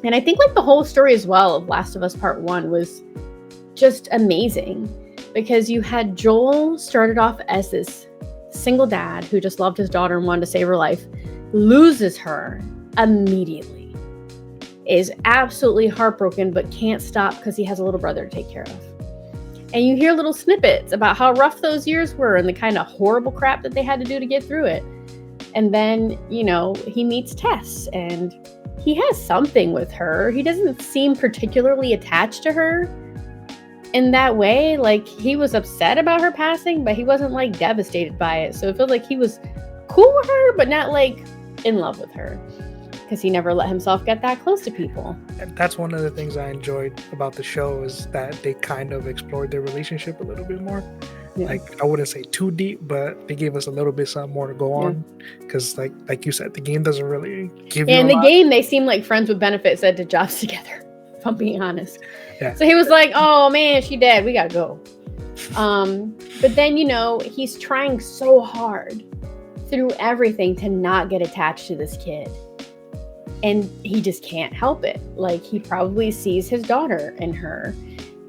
And I think like the whole story as well of Last of Us Part 1 was just amazing, because you had Joel started off as this single dad who just loved his daughter and wanted to save her life, loses her immediately, is absolutely heartbroken, but can't stop because he has a little brother to take care of. And you hear little snippets about how rough those years were and the kind of horrible crap that they had to do to get through it. And then, you know, he meets Tess and he has something with her. He doesn't seem particularly attached to her in that way. Like, he was upset about her passing, but he wasn't like devastated by it. So it feels like he was cool with her, but not like in love with her, because he never let himself get that close to people. And that's one of the things I enjoyed about the show, is that they kind of explored their relationship a little bit more. Yeah. Like, I wouldn't say too deep, but they gave us a little bit something more to go on. Because like you said, the game doesn't really give you in a the lot. Game, they seem like friends with benefits that did jobs together, if I'm being honest. Yeah. So he was like, oh man, she dead, we gotta go. But then, you know, he's trying so hard through everything to not get attached to this kid. And he just can't help it. Like, he probably sees his daughter in her.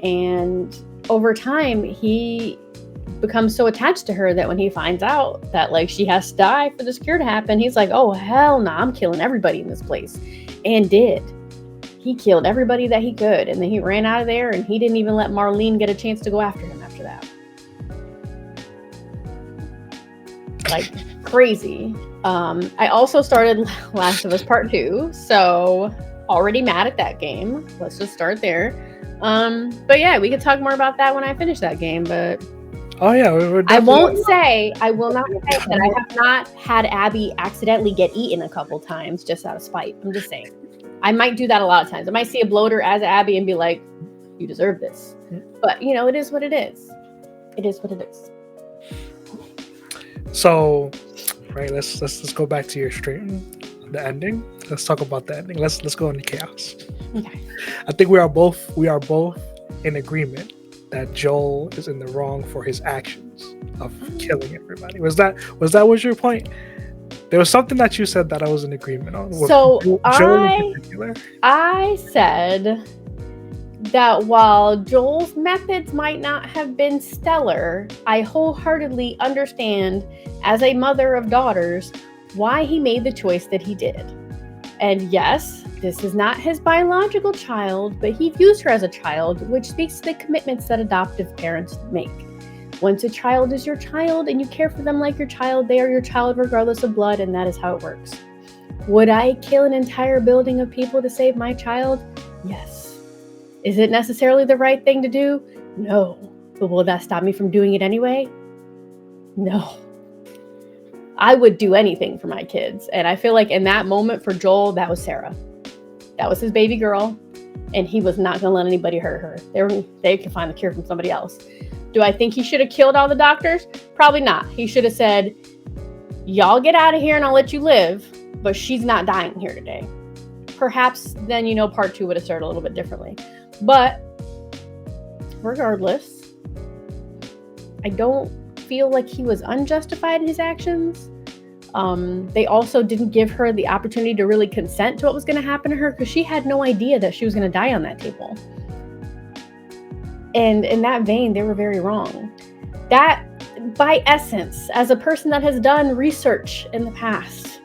And over time, he becomes so attached to her that when he finds out that, like, she has to die for this cure to happen, he's like, oh, hell no, I'm killing everybody in this place. And did. He killed everybody that he could. And then he ran out of there, and he didn't even let Marlene get a chance to go after him after that. Like, crazy. I also started Last of Us Part 2, so already mad at that game. Let's just start there. But yeah, we could talk more about that when I finish that game, but oh yeah, I will not say that I have not had Abby accidentally get eaten a couple times just out of spite. I'm just saying. I might do that a lot of times. I might see a bloater as Abby and be like, you deserve this. But, you know, it is what it is. It is what it is. So, right, let's go back to your stream, the ending. Let's talk about the ending. Let's go into chaos. Okay. I think we are both in agreement that Joel is in the wrong for his actions of killing everybody. Was that your point? There was something that you said that I was in agreement on. So Joel in particular. I said that while Joel's methods might not have been stellar, I wholeheartedly understand, as a mother of daughters, why he made the choice that he did. And yes, this is not his biological child, but he views her as a child, which speaks to the commitments that adoptive parents make. Once a child is your child and you care for them like your child, they are your child regardless of blood, and that is how it works. Would I kill an entire building of people to save my child? Yes. Is it necessarily the right thing to do? No. But will that stop me from doing it anyway? No. I would do anything for my kids. And I feel like in that moment for Joel, that was Sarah. That was his baby girl. And he was not going to let anybody hurt her. They could find the cure from somebody else. Do I think he should have killed all the doctors? Probably not. He should have said, y'all get out of here and I'll let you live. But she's not dying here today. Perhaps then, part 2 would have started a little bit differently. But regardless, I don't feel like he was unjustified in his actions. They also didn't give her the opportunity to really consent to what was going to happen to her because she had no idea that she was going to die on that table. And in that vein, they were very wrong. That, by essence, as a person that has done research in the past,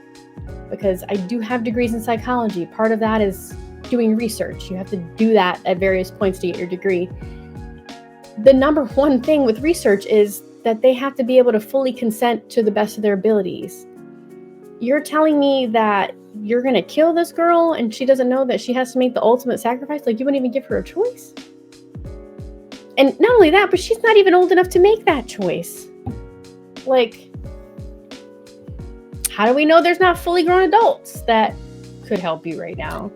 because I do have degrees in psychology, part of that is doing research. You have to do that at various points to get your degree. The number one thing with research is that they have to be able to fully consent to the best of their abilities. You're telling me that you're going to kill this girl and she doesn't know that she has to make the ultimate sacrifice? Like, you wouldn't even give her a choice? And not only that, but she's not even old enough to make that choice. Like, how do we know there's not fully grown adults that could help you right now?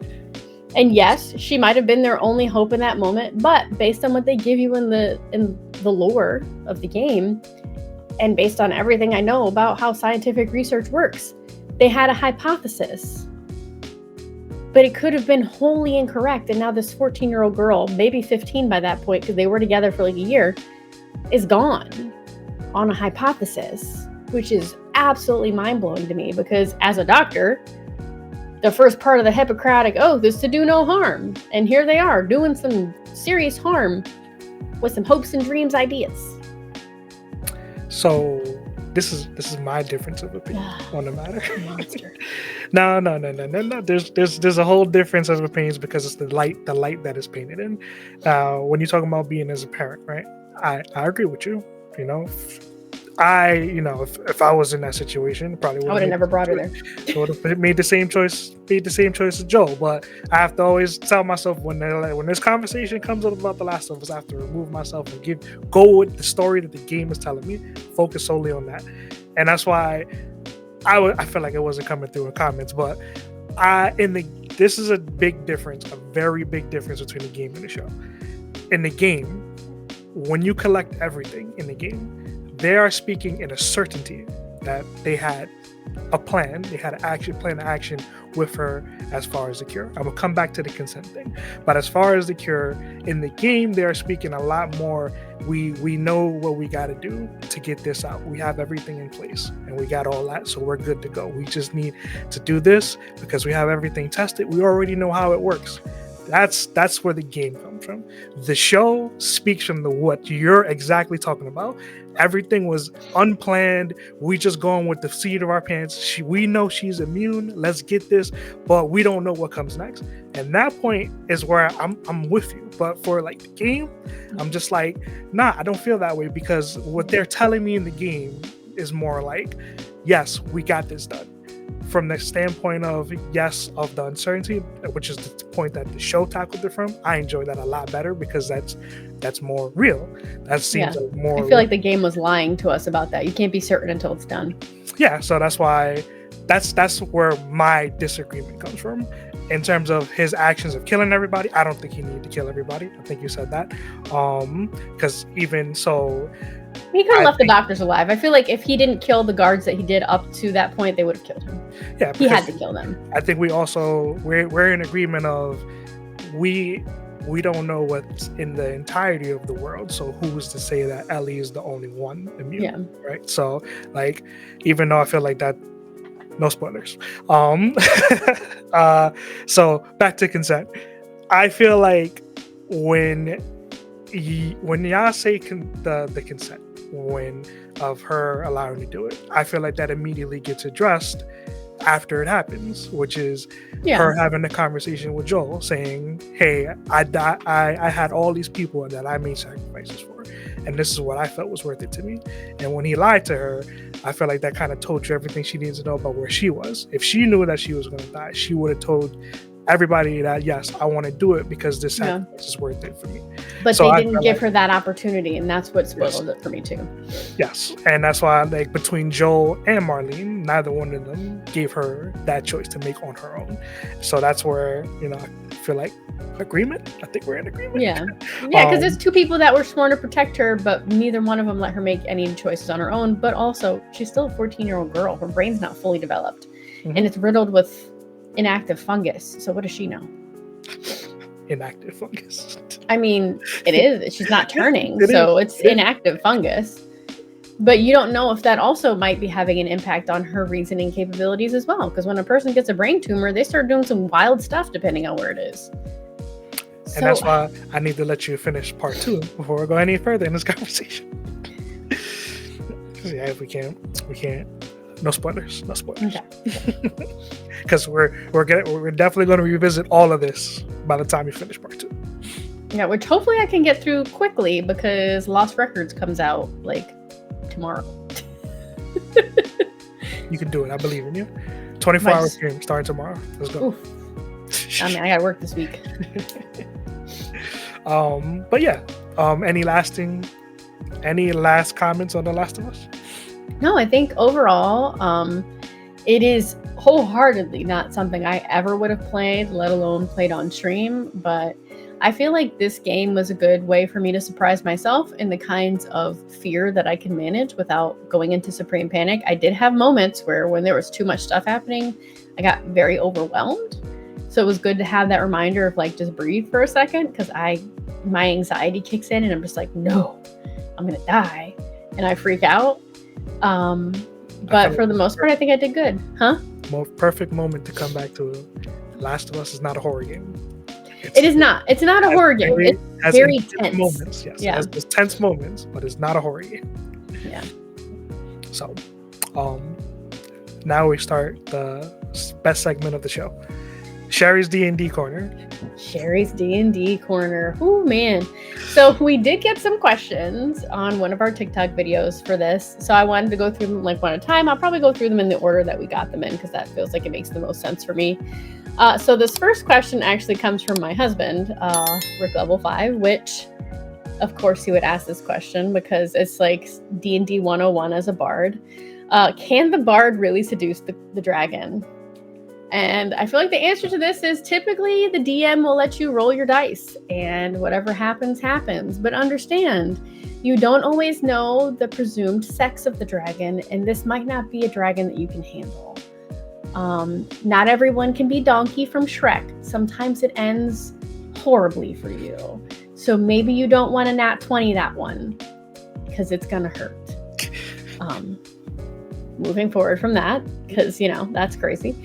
And yes, she might have been their only hope in that moment, but based on what they give you in the lore of the game, and based on everything I know about how scientific research works, they had a hypothesis. But it could have been wholly incorrect, and now this 14-year-old girl, maybe 15 by that point, because they were together for like a year, is gone on a hypothesis, which is absolutely mind-blowing to me, because as a doctor, the first part of the Hippocratic oath is to do no harm. And here they are doing some serious harm with some hopes and dreams ideas. So this is my difference of opinion on the matter. No. There's a whole difference of opinions because it's the light that is painted in. When you're talking about being as a parent, right? I agree with you. If I was in that situation, probably I would have never brought her there. I would have made the same choice as Joel. But I have to always tell myself when this conversation comes up about The Last of Us, I have to remove myself and go with the story that the game is telling me. Focus solely on that, and that's why I feel like it wasn't coming through in comments. But this is a big difference, a very big difference between the game and the show. In the game, when you collect everything in the game, they are speaking in a certainty that they had a plan. They had an plan of action with her as far as the cure. I will come back to the consent thing. But as far as the cure, in the game, they are speaking a lot more. We know what we got to do to get this out. We have everything in place and we got all that. So we're good to go. We just need to do this because we have everything tested. We already know how it works. That's where the game comes from. The show speaks from what you're exactly talking about. Everything was unplanned. We just going with the seat of our pants. We know she's immune. Let's get this, but we don't know what comes next. And that point is where I'm with you. But for like the game, I'm just like, nah, I don't feel that way because what they're telling me in the game is more like, yes, we got this done. From the standpoint of the uncertainty, which is the point that the show tackled it from, I enjoy that a lot better because that's more real. That seems like more. I feel like the game was lying to us about that. You can't be certain until it's done. Yeah, so that's why that's where my disagreement comes from. In terms of his actions of killing everybody, I don't think he needed to kill everybody. I think you said that. Because even so, he could have left the doctors alive. I feel like if he didn't kill the guards that he did up to that point, they would have killed him. Yeah, he had to kill them. I think we're in agreement of we don't know what's in the entirety of the world. So who's to say that Ellie is the only one immune? Yeah. Right. So like, even though I feel like that No spoilers. So back to consent. I feel like when y'all say the consent of her allowing to do it, I feel like that immediately gets addressed after it happens, which is her having a conversation with Joel saying, hey, I had all these people that I made sacrifices for, and this is what I felt was worth it to me. And when he lied to her, I felt like that kind of told you everything she needs to know about where she was. If she knew that she was going to die, she would have told everybody that, yes, I want to do it because this sacrifice is worth it for me. But so they didn't give her that opportunity, and that's what spoiled it for me too. Yes, and that's why, like, between Joel and Marlene, neither one of them gave her that choice to make on her own. So that's where, I feel like agreement. I think we're in agreement. Yeah, because there's two people that were sworn to protect her, but neither one of them let her make any choices on her own. But also, she's still a 14-year-old girl. Her brain's not fully developed, and it's riddled with inactive fungus. So what does she know? Inactive fungus. I mean, it is. She's not turning, it's inactive fungus. But you don't know if that also might be having an impact on her reasoning capabilities as well. Because when a person gets a brain tumor, they start doing some wild stuff depending on where it is. And that's why I need to let you finish part 2 before we go any further in this conversation. If we can't. No spoilers. Okay. Because we're definitely going to revisit all of this by the time you finish part 2. Yeah, which hopefully I can get through quickly because Lost Records comes out like tomorrow. You can do it. I believe in you. 24-hour stream starting tomorrow. Let's go. Oof. I mean, I got to work this week. But yeah. Any last comments on The Last of Us? No, I think overall, it is wholeheartedly not something I ever would have played, let alone played on stream. But I feel like this game was a good way for me to surprise myself in the kinds of fear that I can manage without going into supreme panic. I did have moments where when there was too much stuff happening, I got very overwhelmed. So it was good to have that reminder of like, just breathe for a second, because my anxiety kicks in and I'm just like, no, I'm going to die. And I freak out. But for the most part, I think I did good. Huh? Perfect moment to come back to The Last of Us is not a horror game. It is not. It's not a horror game. It's very tense moments. Yes, it has those tense moments, but it's not a horror game. Yeah. So, now we start the best segment of the show. Sherry's D&D corner. Sherry's D&D corner. Oh man. So we did get some questions on one of our TikTok videos for this. So I wanted to go through them like one at a time. I'll probably go through them in the order that we got them in because that feels like it makes the most sense for me. So this first question actually comes from my husband, Rick Level 5, which of course he would ask this question because it's like D&D 101 as a bard. Can the bard really seduce the dragon? And I feel like the answer to this is typically the DM will let you roll your dice and whatever happens, happens. But understand, you don't always know the presumed sex of the dragon, and this might not be a dragon that you can handle. Not everyone can be Donkey from Shrek. Sometimes it ends horribly for you. So maybe you don't want to nat 20 that one because it's going to hurt. Moving forward from that, because, that's crazy.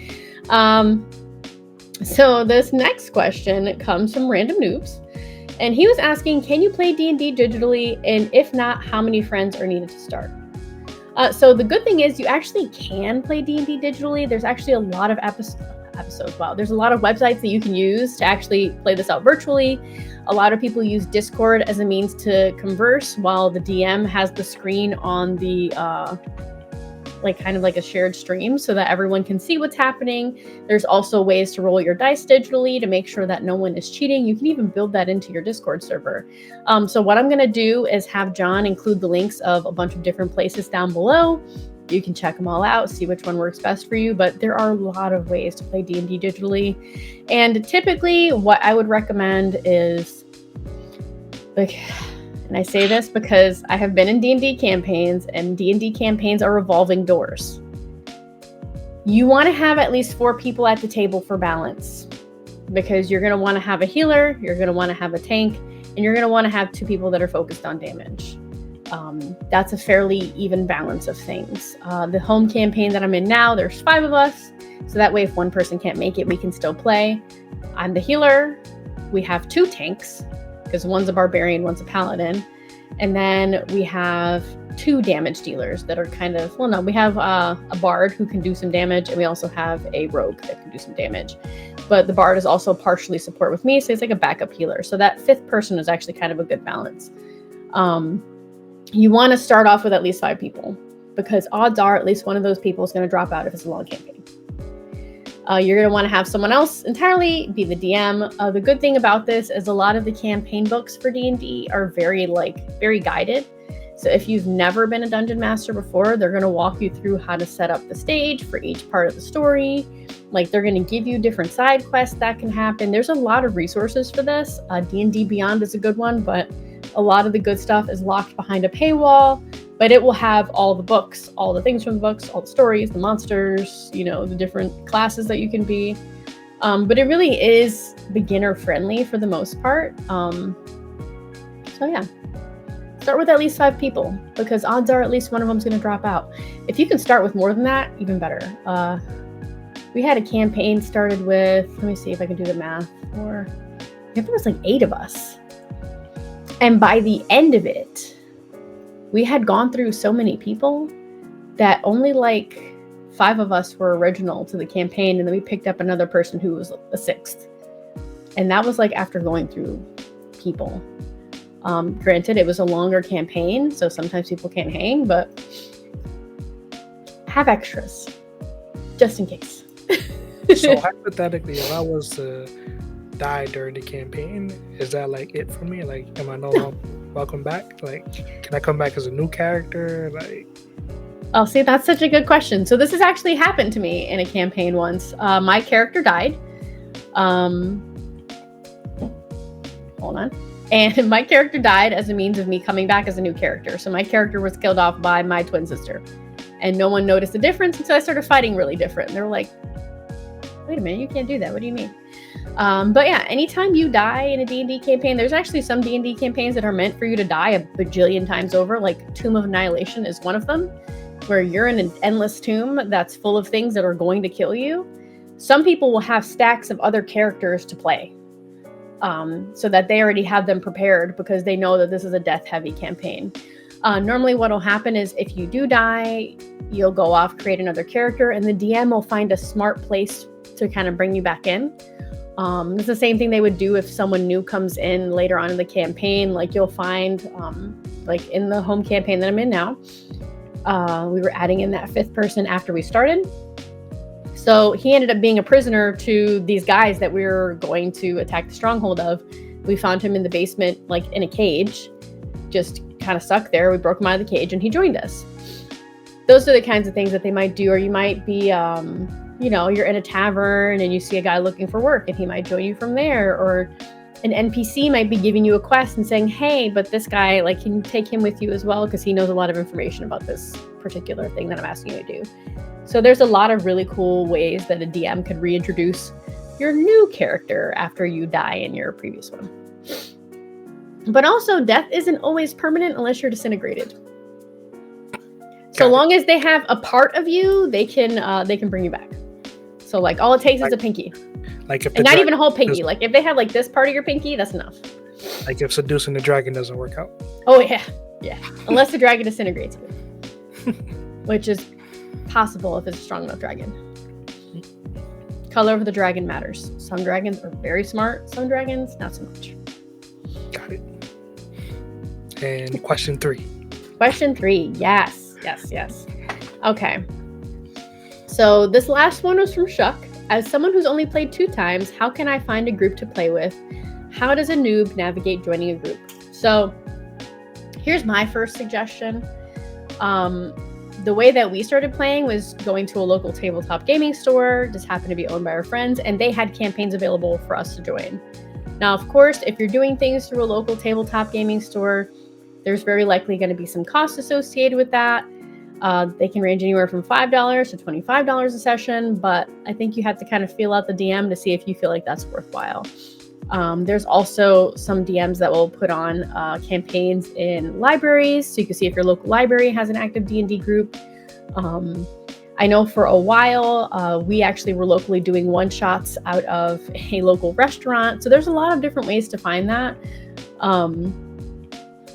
So this next question comes from Random Noobs, and he was asking, can you play D&D digitally? And if not, how many friends are needed to start? So the good thing is you actually can play D&D digitally. There's actually a lot of episodes. Wow. There's a lot of websites that you can use to actually play this out virtually. A lot of people use Discord as a means to converse while the DM has the screen on the, kind of like a shared stream so that everyone can see what's happening. There's also ways to roll your dice digitally to make sure that no one is cheating. You can even build that into your Discord server. So what I'm going to do is have John include the links of a bunch of different places down below. You can check them all out, see which one works best for you, but there are a lot of ways to play D&D digitally. And typically what I would recommend is, and I say this because I have been in D&D campaigns, and D&D campaigns are revolving doors. You want to have at least 4 people at the table for balance, because you're going to want to have a healer, you're going to want to have a tank, and you're going to want to have 2 people that are focused on damage. That's a fairly even balance of things. The home campaign that I'm in now, there's 5 of us. So that way, if one person can't make it, we can still play. I'm the healer. We have 2 tanks, because one's a barbarian, one's a paladin. And then we have 2 damage dealers that are kind of, well, no, we have a bard who can do some damage, and we also have a rogue that can do some damage. But the bard is also partially support with me, so it's like a backup healer. So that 5th person is actually kind of a good balance. You want to start off with at least 5 people, because odds are at least one of those people is going to drop out if it's a long campaign. You're going to want to have someone else entirely be the DM. The good thing about this is a lot of the campaign books for D&D are very guided. So if you've never been a dungeon master before, they're going to walk you through how to set up the stage for each part of the story. Like, they're going to give you different side quests that can happen. There's a lot of resources for this. D&D Beyond is a good one, but a lot of the good stuff is locked behind a paywall. But it will have all the books, all the things from the books, all the stories, the monsters, the different classes that you can be. But it really is beginner friendly for the most part. So yeah, start with at least 5 people, because odds are at least one of them is going to drop out. If you can start with more than that, even better. We had a campaign started with, let me see if I can do the math, I think there was like 8 of us. And by the end of it, we had gone through so many people that only like 5 of us were original to the campaign, and then we picked up another person who was a 6th. And that was like after going through people. Granted, it was a longer campaign, so sometimes people can't hang, but have extras just in case. So hypothetically, if I was to die during the campaign, is that like it for me? Like, am I no welcome back? Like, can I come back as a new character? Like, oh, see, that's such a good question. So this has actually happened to me in a campaign once. My character died. Hold on. And my character died as a means of me coming back as a new character. So my character was killed off by my twin sister. And no one noticed the difference until I started fighting really different. And they were like, wait a minute, you can't do that. What do you mean? But yeah, anytime you die in a D&D campaign, there's actually some D&D campaigns that are meant for you to die a bajillion times over, like Tomb of Annihilation is one of them, where you're in an endless tomb that's full of things that are going to kill you. Some people will have stacks of other characters to play, so that they already have them prepared because they know that this is a death-heavy campaign. Normally what will happen is if you do die, you'll go off, create another character, and the DM will find a smart place to kind of bring you back in. It's the same thing they would do if someone new comes in later on in the campaign. Like, you'll find, like in the home campaign that I'm in now, we were adding in that 5th person after we started. So he ended up being a prisoner to these guys that we were going to attack the stronghold of. We found him in the basement, like in a cage, just kind of stuck there. We broke him out of the cage and he joined us. Those are the kinds of things that they might do. Or you might be, you're in a tavern and you see a guy looking for work and he might join you from there. Or an NPC might be giving you a quest and saying, hey, but this guy, like, can you take him with you as well? Because he knows a lot of information about this particular thing that I'm asking you to do. So there's a lot of really cool ways that a DM could reintroduce your new character after you die in your previous one. But also, death isn't always permanent unless you're disintegrated. So long as they have a part of you, they can bring you back. So like all it takes is a pinky. Like if and not even a whole pinky. Like if they have like this part of your pinky, that's enough. Like if seducing the dragon doesn't work out. Oh yeah. Unless the dragon disintegrates, which is possible if it's a strong enough dragon. Color of the dragon matters. Some dragons are very smart. Some dragons not so much. Got it. And question 3. Question 3. Yes. Okay. So this last one was from Shuck. As someone who's only played 2 times, how can I find a group to play with? How does a noob navigate joining a group? So here's my first suggestion. The way that we started playing was going to a local tabletop gaming store, just happened to be owned by our friends, and they had campaigns available for us to join. Now, of course, if you're doing things through a local tabletop gaming store, there's very likely going to be some costs associated with that. They can range anywhere from $5 to $25 a session, but I think you have to kind of feel out the DM to see if you feel like that's worthwhile. There's also some DMs that will put on campaigns in libraries, so you can see if your local library has an active D&D group. I know for a while, we actually were locally doing one-shots out of a local restaurant. So there's a lot of different ways to find that.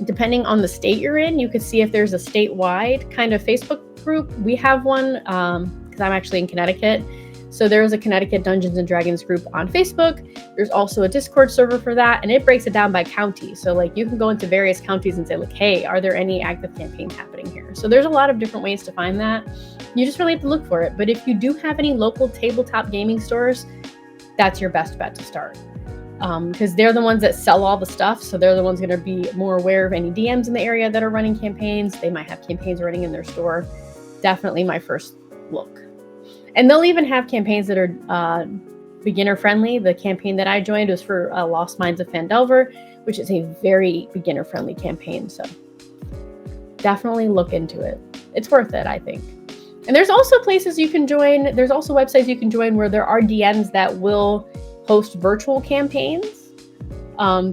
Depending on the state you're in, you could see if there's a statewide kind of Facebook group. We have one because I'm actually in Connecticut. So there's a Connecticut Dungeons and Dragons group on Facebook. There's also a Discord server for that, and it breaks it down by county. So like you can go into various counties and say like, hey, are there any active campaigns happening here? So there's a lot of different ways to find that. You just really have to look for it. But if you do have any local tabletop gaming stores, that's your best bet to start. Because they're the ones that sell all the stuff. So they're the ones going to be more aware of any DMs in the area that are running campaigns. They might have campaigns running in their store. Definitely my first look. And they'll even have campaigns that are beginner friendly. The campaign that I joined was for Lost Mines of Phandelver, which is a very beginner friendly campaign. So definitely look into it. It's worth it, I think. And there's also places you can join. There's also websites you can join where there are DMs that will host virtual campaigns.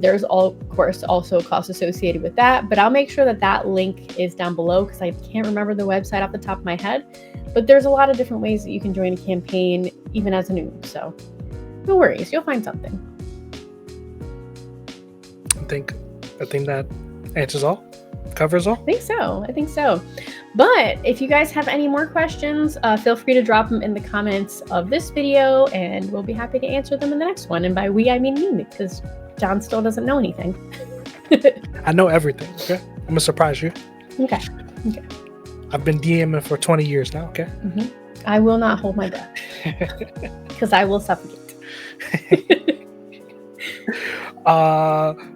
There's of course also costs associated with that, but I'll make sure that that link is down below because I can't remember the website off the top of my head. But there's a lot of different ways that you can join a campaign even as a noob. So no worries, you'll find something. I think that answers all, covers all. I think so. But if you guys have any more questions, feel free to drop them in the comments of this video and we'll be happy to answer them in the next one. And by we, I mean me, because Jon still doesn't know anything. I know everything, okay? I'm gonna surprise you. Okay. I've been DMing for 20 years now, okay? Mm-hmm. I will not hold my breath because I will suffocate.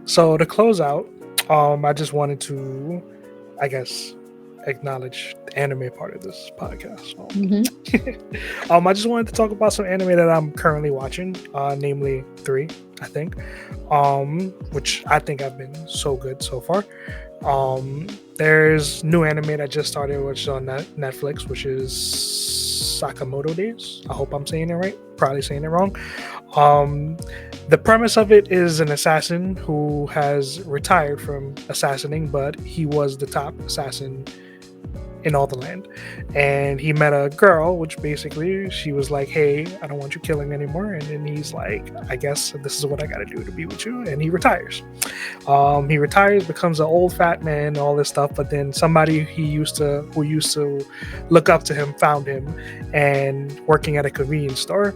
So to close out, I just wanted to, I guess, acknowledge the anime part of this podcast. I just wanted to talk about some anime that I'm currently watching, namely 3, I think, which I think have been so good so far. There's new anime that just started, which is on Netflix, which is Sakamoto Days. I hope I'm saying it right. Probably saying it wrong. The premise of it is an assassin who has retired from assassinating, but he was the top assassin in all the land. And he met a girl, which basically she was like, hey, I don't want you killing anymore. And then he's like, I guess this is what I gotta do to be with you. And he retires. He retires, becomes an old fat man, all this stuff. But then somebody who used to look up to him found him and working at a convenience store.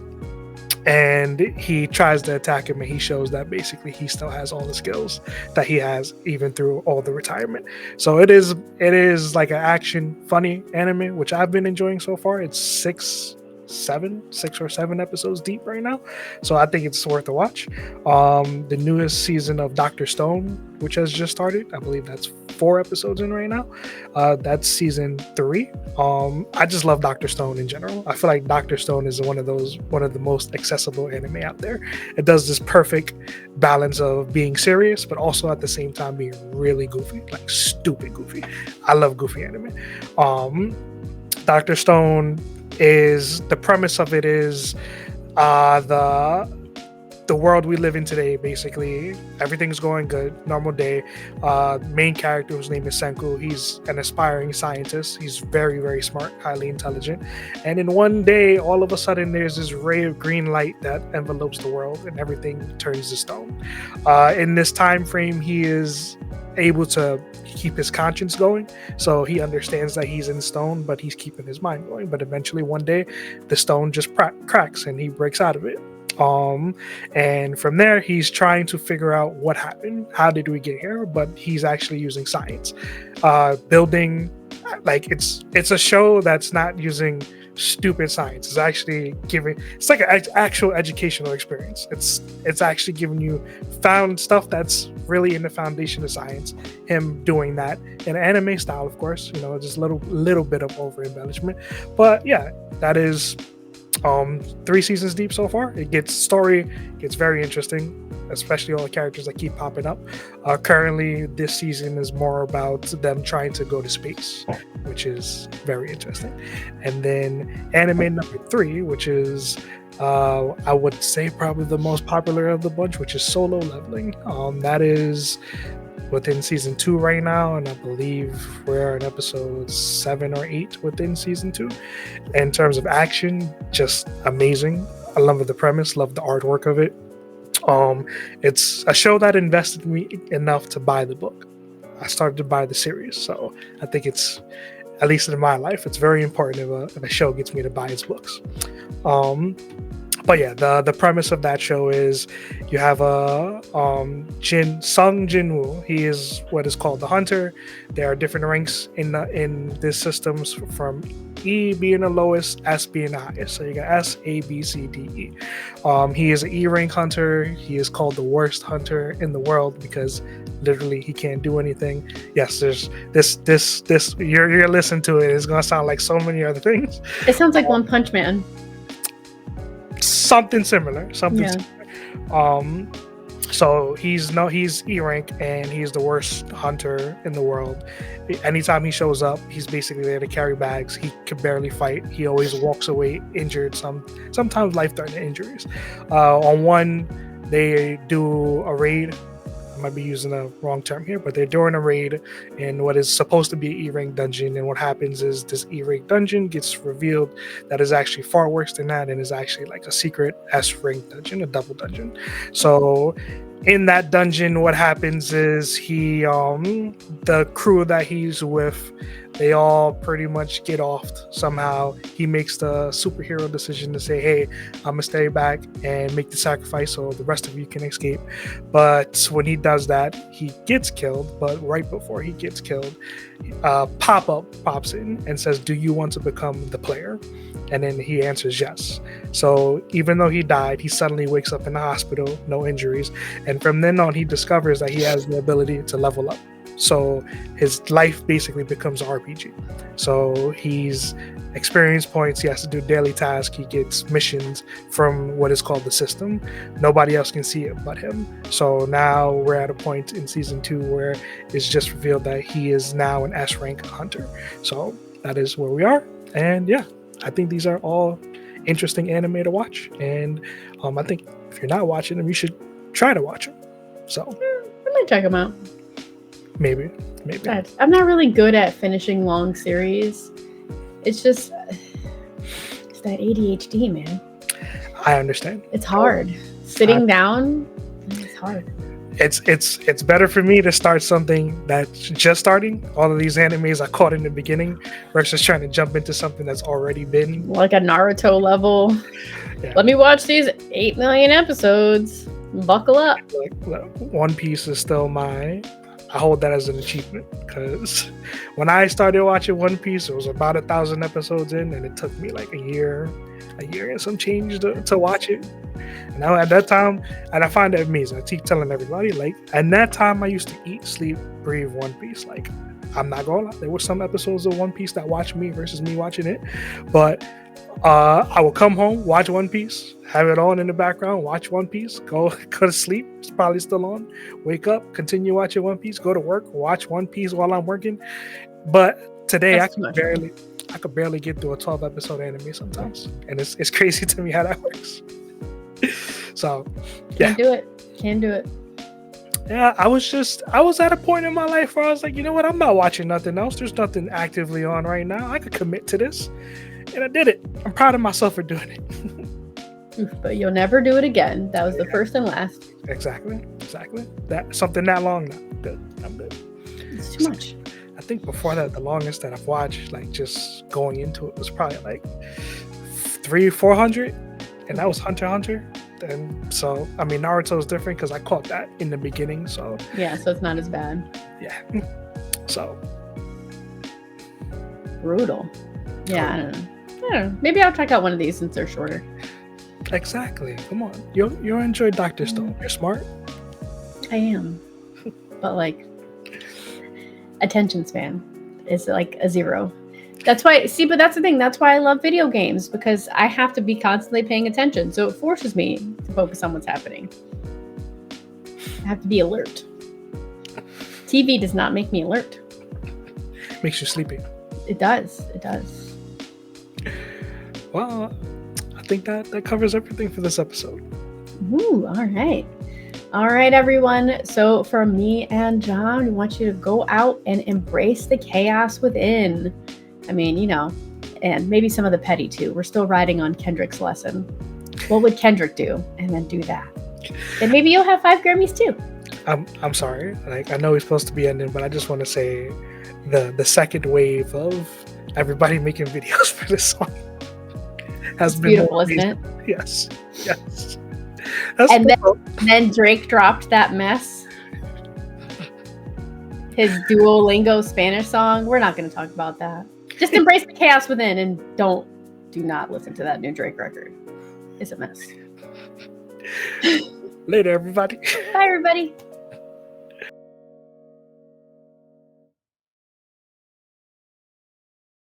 And he tries to attack him, and he shows that basically he still has all the skills that he has even through all the retirement. So it is like an action funny anime, which I've been enjoying so far. It's 6 or 7 episodes deep right now, so I think it's worth a watch. The newest season of Dr. Stone, which has just started, I believe that's 4 episodes in right now. That's season 3. I just love Dr. Stone in general. I feel like Dr. Stone is one of the most accessible anime out there. It does this perfect balance of being serious, but also at the same time being really goofy, like stupid goofy. I love goofy anime. Dr. Stone is, the premise of it is the world we live in today. Basically everything's going good, normal day. Main character, whose name is Senku, he's an aspiring scientist. He's very, very smart, highly intelligent, and in one day all of a sudden there's this ray of green light that envelopes the world and everything turns to stone. In this time frame, he is able to keep his conscience going, so he understands that he's in stone, but he's keeping his mind going. But eventually one day the stone just cracks and he breaks out of it. And from there he's trying to figure out what happened, how did we get here, but he's actually using science, building, like it's a show that's not using stupid science. It's actually it's like an actual educational experience. It's actually giving you found stuff that's really in the foundation of science, him doing that in anime style, of course, just a little bit of over embellishment. But yeah, that is 3 seasons deep so far. Story gets very interesting, especially all the characters that keep popping up. Currently, this season is more about them trying to go to space, which is very interesting. And then anime number 3, which is I would say probably the most popular of the bunch, which is Solo Leveling. That is within season 2 right now, and I believe we're in episode 7 or 8 within season 2. In terms of action, just amazing. I love the premise, love the artwork of it. It's a show that invested me enough to buy the book. I started to buy the series, so I think it's, at least in my life, it's very important if a show gets me to buy its books. But yeah, the premise of that show is you have a Sung Jinwoo. He is what is called the Hunter. There are different ranks in this systems, from E being the lowest, S being the highest. So you got S, A, B, C, D, E. He is an E rank hunter. He is called the worst hunter in the world because literally he can't do anything. Yes, there's this. You're listening to it. It's gonna sound like so many other things. It sounds like One Punch Man. Something similar. So he's E rank and he's the worst hunter in the world. Anytime he shows up, he's basically there to carry bags. He can barely fight. He always walks away injured, sometimes life-threatening injuries. On one, they do a raid. I might be using the wrong term here, but they're doing a raid in what is supposed to be an E-rank dungeon, and what happens is this E-rank dungeon gets revealed that is actually far worse than that, and is actually like a secret S-rank dungeon, a double dungeon. So in that dungeon, what happens is the crew that he's with, they all pretty much get offed somehow. He makes the superhero decision to say, hey, I'm gonna stay back and make the sacrifice so the rest of you can escape. But when he does that, he gets killed. But right before he gets killed, pop-up pops in and says, do you want to become the player? And then he answers yes. So even though he died, he suddenly wakes up in the hospital, no injuries. And from then on, he discovers that he has the ability to level up. So his life basically becomes an RPG. So he's experience points. He has to do daily tasks. He gets missions from what is called the system. Nobody else can see it but him. So now we're at a point in season 2 where it's just revealed that he is now an S rank hunter. So that is where we are. And yeah, I think these are all interesting anime to watch. And I think if you're not watching them, you should try to watch them. So I might check them out. Maybe. I'm not really good at finishing long series. It's just it's that ADHD, man. I understand. It's hard. Sitting down, it's hard. It's better for me to start something that's just starting. All of these animes I caught in the beginning versus trying to jump into something that's already been like a Naruto level. Yeah. Let me watch these 8 million episodes. Buckle up. Like, One Piece is still I hold that as an achievement, because when I started watching One Piece, it was about 1,000 episodes in, and it took me like a year and some change to watch it. And now at that time, and I find it amazing. I keep telling everybody, like, at that time, I used to eat, sleep, breathe One Piece. Like, I'm not gonna lie, there were some episodes of One Piece that watched me versus me watching it, but I will come home, watch One Piece, have it on in the background, watch One Piece, go to sleep, it's probably still on, wake up, continue watching One Piece, go to work, watch One Piece while I'm working. But today I could barely get through a 12 episode anime sometimes, and it's crazy to me how that works. So yeah, can't do it. Yeah, I was at a point in my life where I was like, you know what, I'm not watching nothing else. There's nothing actively on right now. I could commit to this. And I did it. I'm proud of myself for doing it. But you'll never do it again. That was the first and last. Exactly. That something that long now. I'm good. It's too much. I think before that, the longest that I've watched, like just going into it, was probably like 300-400, and that was Hunter x Hunter. And so, I mean, Naruto is different because I caught that in the beginning. So yeah, so it's not as bad. Yeah. So brutal. Yeah, I don't know. Maybe I'll check out one of these since they're shorter. Exactly. Come on. You'll enjoy Dr. Stone. You're smart. I am. But like, attention span is like a 0. That's why, see, but that's the thing. That's why I love video games, because I have to be constantly paying attention. So it forces me to focus on what's happening. I have to be alert. TV does not make me alert. Makes you sleepy. It does. It does. Well, I think that covers everything for this episode. Ooh, all right. All right, everyone. So for me and John, we want you to go out and embrace the chaos within. I mean, you know, and maybe some of the petty too. We're still riding on Kendrick's lesson. What would Kendrick do? And then do that. And maybe you'll have 5 Grammys too. I'm sorry. Like, I know he's supposed to be ending, but I just want to say the second wave of everybody making videos for this song has been beautiful, isn't it? Yes. That's and then Drake dropped that mess. His Duolingo Spanish song. We're not going to talk about that. Just embrace the chaos within and do not listen to that new Drake record. It's a mess. Later, everybody. Bye, everybody.